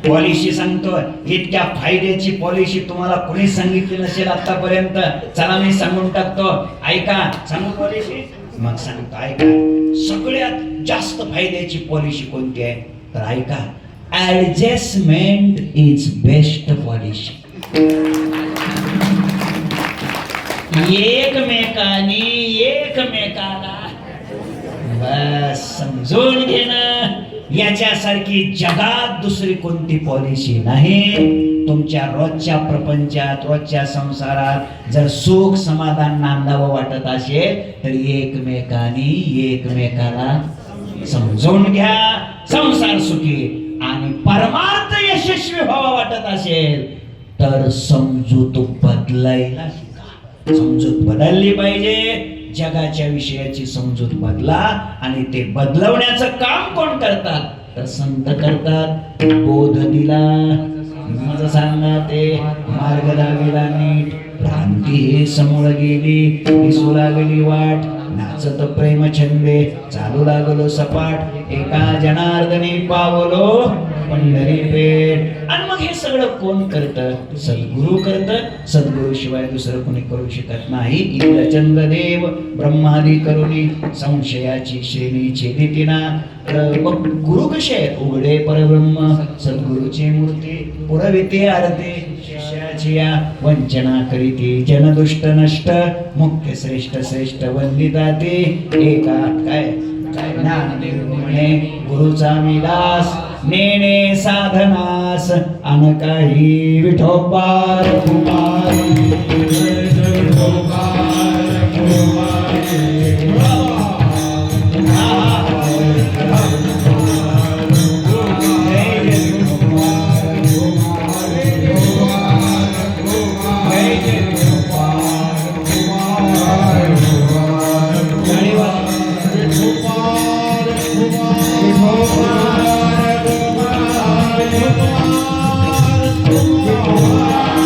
पॉलिसी सांगतो, इतक्या फायद्याची पॉलिसी तुम्हाला कोणी सांगितली नसेल आतापर्यंत. चला मी सांगून टाकतो, ऐका. सांगू पॉलिसी? मग सांगतो, ऐका. सगळ्यात जास्त फायद्याची पॉलिसी कोणती आहे तर ऐका, ऍडजस्टमेंट इज बेस्ट पॉलिसी. एकमेकाला बस समजून घेणं, याच्यासारखी जगात दुसरी कोणती पॉलिसी नाही. तुमच्या रोजच्या प्रपंचात, रोजच्या संसारात जर सुख समाधान नांदावं वाटत असेल तर एकमेकाला समजून घ्या, संसार सुखी. आणि परमार्थ यशस्वी व्हावा वाटत असेल तर समजूत बदलायला शिका. समजूत बदलली पाहिजे. जगाच्या विषयाची समजूत बदला. आणि ते बदलवण्याचं काम कोण करतात तर संत करतात. बोध दिला माझं सांगा ते मार्ग दाविला नीट, भ्रांती हे समोर गेली, दिसू लागली वाट, नाचत प्रेम छंदे चालू लागलो सपाट, एका जनार्दनी पावलो पंढरी पेठ. आणि मग हे सगळं कोण करतं? सद्गुरु करतं. सद्गुरु शिवाय दुसरं कोणी करू शकत नाही. इंद्रचंद्र देव ब्रह्मादी करुणी संशयाची श्रेणी छेदितिना. मग गुरु कसे आहेत? उघडे परब्रह्म सद्गुरूची मूर्ती, पुरविते आरते शिष्याची या वंचना करीते, जनदुष्ट नष्ट मुख्य श्रेष्ठ वंदिता ते. एका काय म्हणे, गुरुचा मिलास नेणे साधनास, अन काही विठोबार
Bye.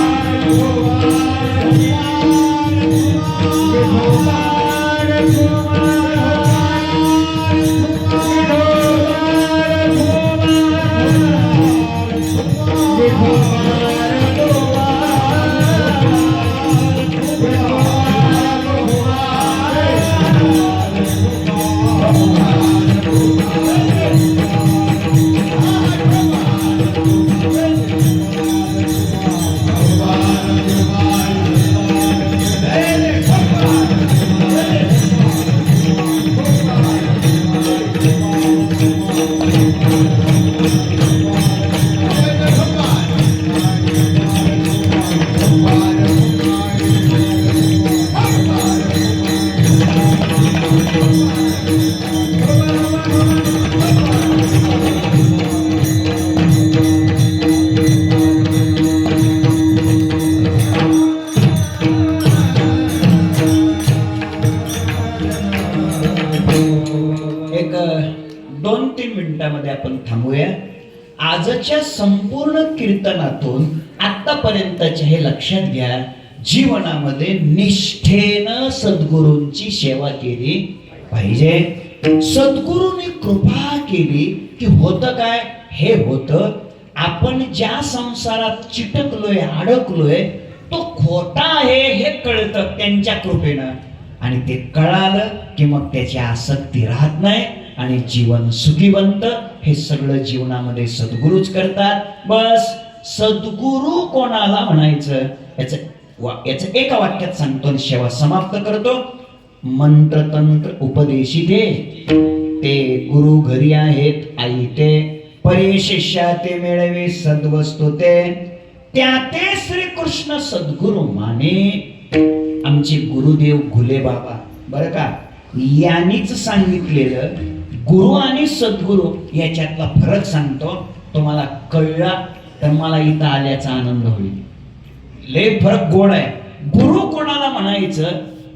एक 2-3 मिनिटांमध्ये आपण थांबूया. आजच्या संपूर्ण कीर्तनातून आतापर्यंतचे हे लक्षात घ्या, जीवनामध्ये निष्ठेनं सद्गुरूंची सेवा केली पाहिजे. सद्गुरूंनी कृपा केली की होतं काय? हे होतं, आपण ज्या संसारात चिटकलोय, अडकलोय, तो खोटा आहे हे कळतं त्यांच्या कृपेनं. आणि ते कळालं की मग त्याची आसक्ती राहत नाही आणि जीवन सुखी बनतं. हे सगळं जीवनामध्ये सद्गुरूच करतात. बस सद्गुरू कोणाला म्हणायचं याचं एका वाक्यात सांगतो आणि सेवा समाप्त करतो. मंत्रतंत्र उपदेशिते ते गुरु घरी आहेत आई ते, परी शिष्या ते मिळवे सद्वस्तु ते, त्या ते श्रीकृष्ण सद्गुरु माने. आमचे गुरुदेव घुले बाबा बरं का, यांनीच सांगितलेलं गुरु आणि सद्गुरु याच्यातला फरक सांगतो. तुम्हाला कळला तर मला इथं आल्याचा आनंद होईल. लय फरक गोड आहे. गुरु कोणाला म्हणायचं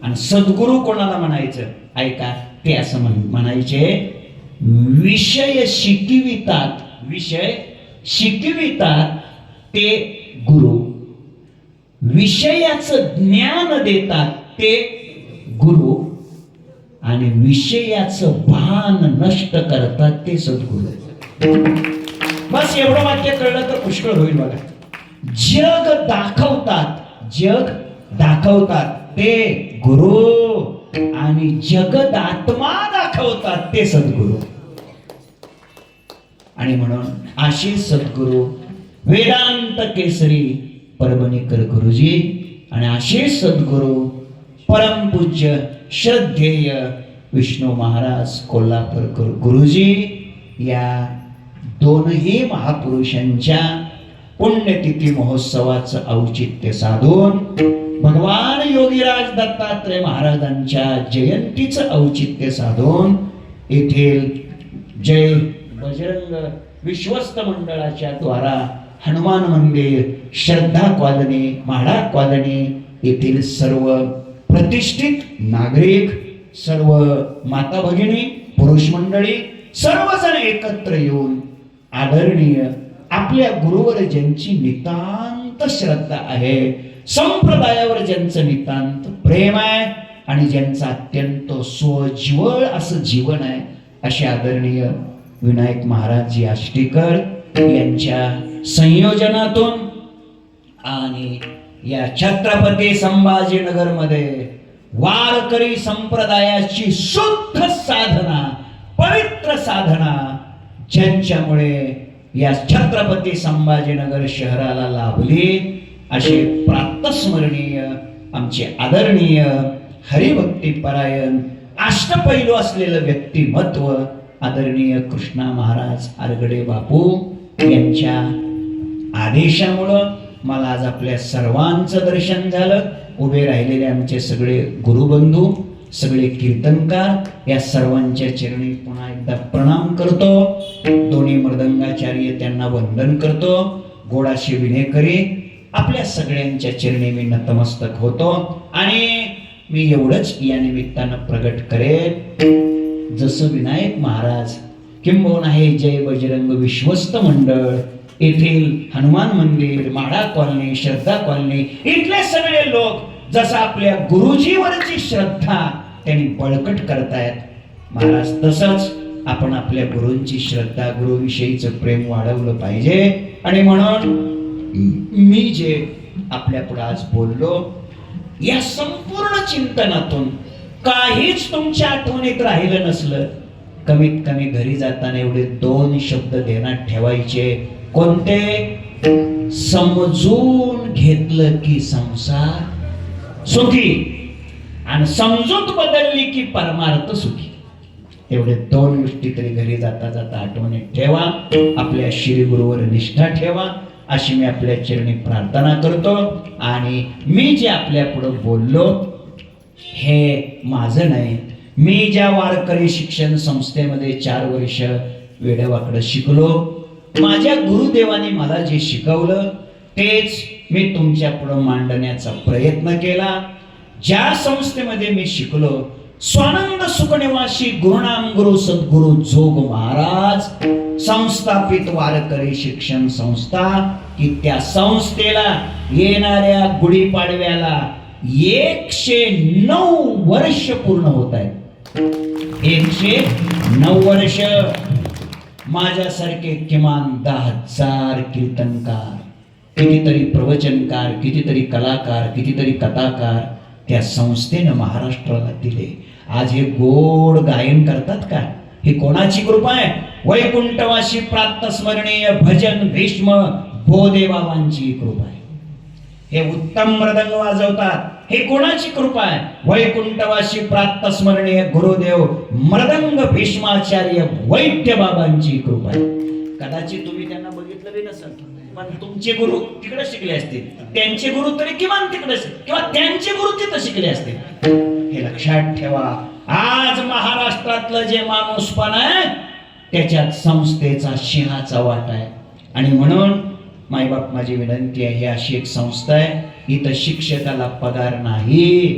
आणि सद्गुरु कोणाला म्हणायचं ऐका. ते असं म्हणायचे, विषय शिकवितात, विषय शिकवितात ते गुरु, विषयाचं ज्ञान देतात ते गुरु, आणि विषयाचं भान नष्ट करतात ते सद्गुरु. बस एवढं वाक्य कळलं तर पुष्कळ होईल बघा. जग दाखवतात, जग दाखवतात ते गुरु, आणि जगदात्मा दाखवतात ते सद्गुरु. आणि म्हणून असे सद्गुरु वेदांत केसरी परभणीकर गुरुजी आणि असे सद्गुरु परमपूज्य श्रद्धेय विष्णू महाराज कोल्हापूरकर गुरुजी, या दोनही महापुरुषांच्या पुण्यतिथी महोत्सवाचं औचित्य साधून भगवान योगीराज दत्तात्रय महाराजांच्या जयंतीचं औचित्य साधून येथील जय बजरंग विश्वस्त मंडळाच्या द्वारा हनुमान मंदिर, श्रद्धा कॉलनी, म्हाडा कॉलनी येथील सर्व प्रतिष्ठित नागरिक, सर्व माता भगिनी, पुरुष मंडळी सर्वजण एकत्र येऊन आदरणीय आपल्या गुरुवर ज्यांची नितांत श्रद्धा आहे, संप्रदायावर ज्यांचं नितांत प्रेम आहे आणि ज्यांचं अत्यंत स्वज्वळ असं जीवन आहे, असे आदरणीय विनायक महाराजजी आष्टीकर यांच्या संयोजनातून आणि या छत्रपती संभाजीनगर मध्ये वारकरी संप्रदायाची शुद्ध साधना, पवित्र साधना, ज्यांच्यामुळे या छत्रपती संभाजीनगर शहराला लाभली, असे प्रातस्मरणीय आमचे आदरणीय हरिभक्ती परायण अष्टपैलू असलेलं व्यक्तिमत्व आदरणीय कृष्णा महाराज आरगडे बापू यांच्या आदेशामुळं मला आज आपल्या सर्वांचं दर्शन झालं. उभे राहिलेले आमचे सगळे गुरुबंधू, सगळे कीर्तनकार, या सर्वांच्या चरणी पुन्हा एकदा प्रणाम करतो. दोन्ही मृदंगाचार्य त्यांना वंदन करतो. गोडाशी विनेकरी आपल्या सगळ्यांच्या चरणी मी नतमस्तक होतो. आणि मी एवढंच या निमित्तानं प्रगट करेन, जसं विनायक महाराज किंबहुना हे जय बजरंग विश्वस्त मंडळ येथील हनुमान मंदिर, म्हाडा कॉलनी, श्रद्धा कॉलनी इथले सगळे लोक जसं आपल्या गुरुजीवरची श्रद्धा त्यांनी बळकट करतायत महाराज, तसंच आपण आपल्या गुरूंची श्रद्धा, गुरुविषयीचं प्रेम वाढवलं पाहिजे. आणि म्हणून मी जे आपल्या पुढे आज बोललो, या संपूर्ण चिंतनातून काहीच तुमच्या आठवणीत राहिलं नसलं, कमीत कमी घरी जाताना एवढे 2 शब्द ध्यानात ठेवायचे. कोणते? समजून घेतलं की संसार सुखी, आणि समजूत बदलली की परमार्थ सुखी. एवढे 2 गोष्टी तरी घरी जाता जाता आठवणीत ठेवा. आपल्या श्री गुरुवर निष्ठा ठेवा, अशी मी आपल्या चरणी प्रार्थना करतो. आणि मी जे आपल्या पुढे बोललो हे माझं नाही. मी ज्या वारकरी शिक्षण संस्थेमध्ये 4 वर्ष वेडेवाकडं शिकलो, माझ्या गुरुदेवाने मला जे शिकवलं तेच मी तुमच्या पुढे मांडण्याचा प्रयत्न केला. ज्या संस्थेमध्ये मी शिकलो स्वानंद सुखनिवासी गुरुनाम गुरु सद्गुरु जोग महाराज संस्थापित वारकरी शिक्षण संस्था, की त्या संस्थेला येणाऱ्या गुढीपाडव्याला 109 वर्ष पूर्ण होत आहेत. 109 वर्ष. माझ्यासारखे किमान 10,000 कीर्तनकार, कितीतरी प्रवचनकार, कितीतरी कलाकार, कितीतरी कथाकार त्या संस्थेनं महाराष्ट्राला दिले. आज हे गोड गायन करतात का? ही कोणाची कृपा आहे? वैकुंठवासी प्रातस्मरणीय भजन भीष्म भोदेबाबांची कृपा आहे. हे उत्तम मृदंग वाजवतात, हे कोणाची कृपा आहे? वैकुंठवासी प्रातस्मरणीय गुरुदेव मृदंग भीष्माचार्य वैद्य बाबांची कृपा आहे. कदाचित तुम्ही त्यांना बघितलं बी नसेल, पण तुमचे गुरु तिकडे शिकले असतील, त्यांचे गुरु तरी किमान तिकडे किंवा त्यांचे गुरु तिथं शिकले असतील. हे लक्षात ठेवा. आज महाराष्ट्रातलं जे माणूसपण आहे त्याच्यात संस्थेचा सिंहाचा वाटा आहे. आणि म्हणून मायबाप माझी विनंती आहे, ही अशी एक संस्था आहे, इथं शिक्षकाला पगार नाही,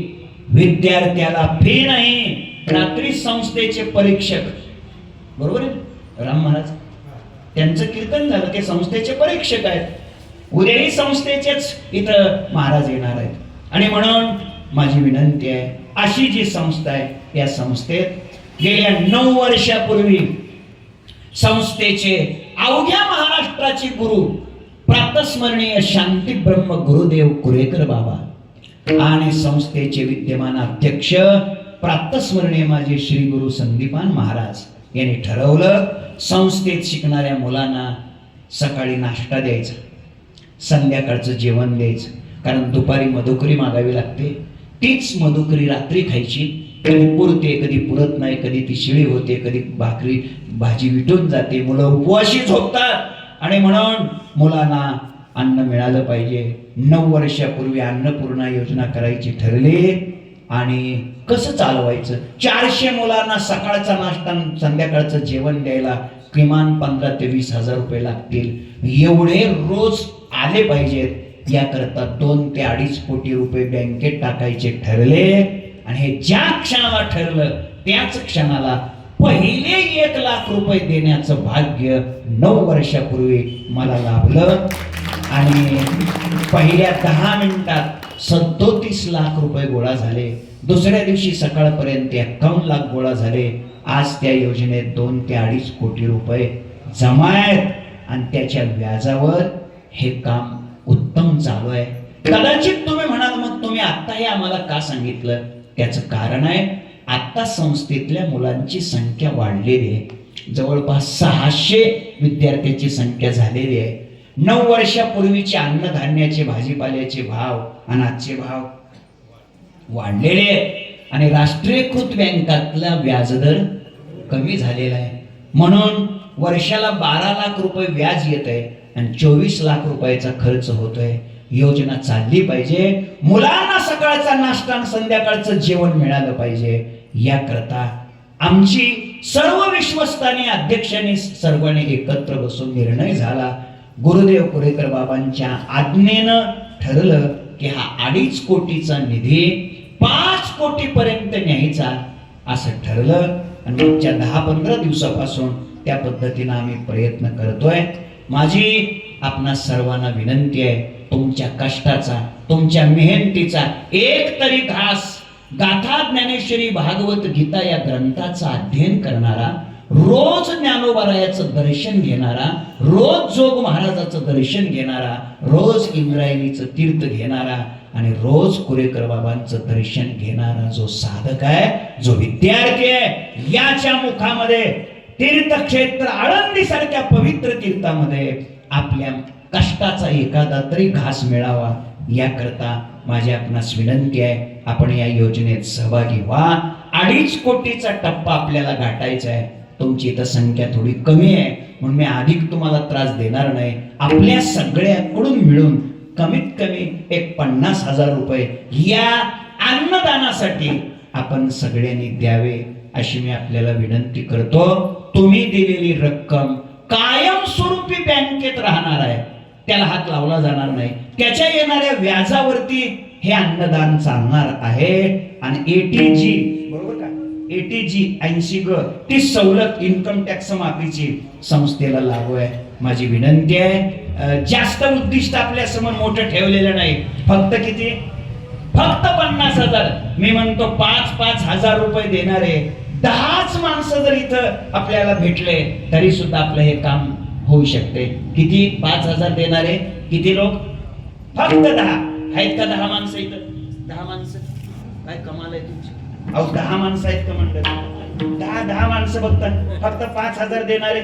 विद्यार्थ्याला फी नाही. रात्री संस्थेचे परीक्षक, बरोबर आहे राम महाराज, त्यांचं कीर्तन झालं, ते संस्थेचे परीक्षक आहेत. उद्याही संस्थेचेच इथं महाराज येणार आहेत. आणि म्हणून माझी विनंती आहे, अशी जी संस्था आहे या संस्थेत गेल्या 9 वर्षापूर्वी संस्थेचे अवघ्या महाराष्ट्राचे गुरु प्रातस्मरणीय शांती ब्रह्म गुरुदेव कुरेकर बाबा आणि संस्थेचे विद्यमान अध्यक्ष प्रातस्मरणीय माझे श्री गुरु संदीपान महाराज यांनी ठरवलं, संस्थेत शिकणाऱ्या मुलांना सकाळी नाश्ता द्यायचा, संध्याकाळचं जेवण द्यायचं. कारण दुपारी मधुकरी मागावी लागते, तीच मधुकरी रात्री खायची. कधी पुरते, कधी पुरत नाही, कधी ती शिळी होते, कधी भाकरी भाजी विटून जाते, मुलं उपवाशी झोपतात. आणि म्हणून मुलांना अन्न मिळालं पाहिजे. 9 वर्षापूर्वी अन्नपूर्णा योजना करायची ठरली. आणि कसं चालवायचं? 400 मुलांना सकाळचा नाश्ता, संध्याकाळचं जेवण द्यायला किमान 15,000 ते 20,000 रुपये लागतील. एवढे रोज आले पाहिजेत. याकरता 2 ते 2.5 कोटी रुपये बँकेत टाकायचे ठरले. आणि हे ज्या क्षणाला ठरलं त्याच क्षणाला पहिले 1 लाख रुपये देण्याचं भाग्य 9 वर्षापूर्वी मला लाभलं. आणि पहिल्या 10 मिनिटात 37 लाख रुपये गोळा झाले. दुसऱ्या दिवशी सकाळपर्यंत 51 लाख गोळा झाले. आज त्या योजनेत 2 ते 2.5 कोटी रुपये जमा आहेत. आणि त्याच्या व्याजावर हे काम उत्तम चालू आहे. कदाचित तुम्ही म्हणाल, मग तुम्ही आता हे आम्हाला का सांगितलं? त्याचं कारण आहे, आता संस्थेतल्या मुलांची संख्या वाढलेली आहे. जवळपास 600 विद्यार्थ्यांची संख्या झालेली आहे. 9 वर्षापूर्वीचे अन्नधान्याचे, भाजीपाल्याचे भाव आणि आजचे भाव वाढलेले आहेत. आणि राष्ट्रीयकृत बँकातला व्याजदर कमी झालेला आहे. म्हणून वर्षाला 12 लाख रुपये व्याज येत आहे आणि 24 लाख रुपयाचा खर्च होतोय. योजना चालली पाहिजे. मुलांना सकाळचा नाश्ता आणि संध्याकाळचं जेवण मिळालं पाहिजे. याकरता आमची सर्व विश्वस्तांनी, अध्यक्षांनी सर्वांनी एकत्र बसून निर्णय झाला. गुरुदेव कुरेकर बाबांच्या आज्ञेनं ठरलं की हा 2.5 कोटीचा निधी 5 कोटीपर्यंत न्यायचा असं ठरलं. आणि मागच्या 10-15 दिवसापासून त्या पद्धतीनं आम्ही प्रयत्न करतोय. माझी आपणा सर्वांना विनंती आहे, तुमच्या कष्टाचा, तुमच्या मेहनतीचा एक तरी घास गाथा ज्ञानेश्वरी भागवत गीता या ग्रंथाचं अध्ययन करणारा, रोज ज्ञानोबारायाचं दर्शन घेणारा, रोज जोग महाराजाचं दर्शन घेणारा, रोज इंद्रायणीचं तीर्थ घेणारा आणि रोज कुरेकर बाबांचं दर्शन घेणारा जो साधक आहे, जो विद्यार्थी आहे, याच्या मुखामध्ये तीर्थक्षेत्र आळंदी सारख्या पवित्र तीर्थामध्ये आपल्या कष्टाचा एखादा तरी घास मिळावा. याकरता माझी आपणास विनंती आहे, आपण या योजनेत सहभागी व्हा. 2.5 कोटीचा टप्पा आपल्याला गाठायचा आहे. तुमची इथं संख्या थोडी कमी आहे म्हणून मी अधिक तुम्हाला त्रास देणार नाही. आपल्या सगळ्याकडून मिळून कमीत कमी एक 50,000 रुपये या अन्नदानासाठी आपण सगळ्यांनी द्यावे अशी मी आपल्याला विनंती करतो. तुम्ही दिलेली रक्कम कायमस्वरूपी बँकेत राहणार आहे, त्याला हात लावला जाणार नाही. त्याच्या येणाऱ्या व्याजावरती हे अन्नदान चालणार आहे. आणि ATG, बरोबर का, ATG 80G ती सवलत इन्कम टॅक्स माफीची संस्थेला लागू आहे. माझी विनंती आहे, जास्त उद्दिष्ट आपल्या समोर मोठं ठेवलेलं नाही. फक्त किती? फक्त 50,000. मी म्हणतो 5-5 हजार रुपये देणारे 10च माणसं जर इथं आपल्याला भेटले तरी सुद्धा आपलं हे काम होऊ शकते. किती? 5,000 देणारे किती लोक? फक्त 10. आहेत का 10 माणसं इथं? 10 माणसं? काय कमाल आहे तुमची. अहो 10 माणसं आहेत का म्हणतात? 10 माणसं बघतात. फक्त 5,000 देणारे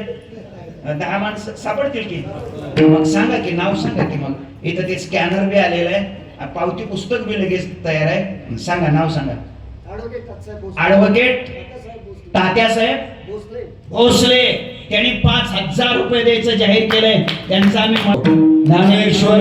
10 माणसं सापडतील की? मग सांगा की, नाव सांगा की. मग इथं ते स्कॅनर बी आलेलं आहे, पावती पुस्तक बी लगेच तयार आहे. सांगा, नाव सांगा. ॲडव्होकेट तात्यासाहेब भोसले. त्यांनी 5,000 रुपये द्यायचं जाहीर केलंय. त्यांचा आम्ही ज्ञानेश्वर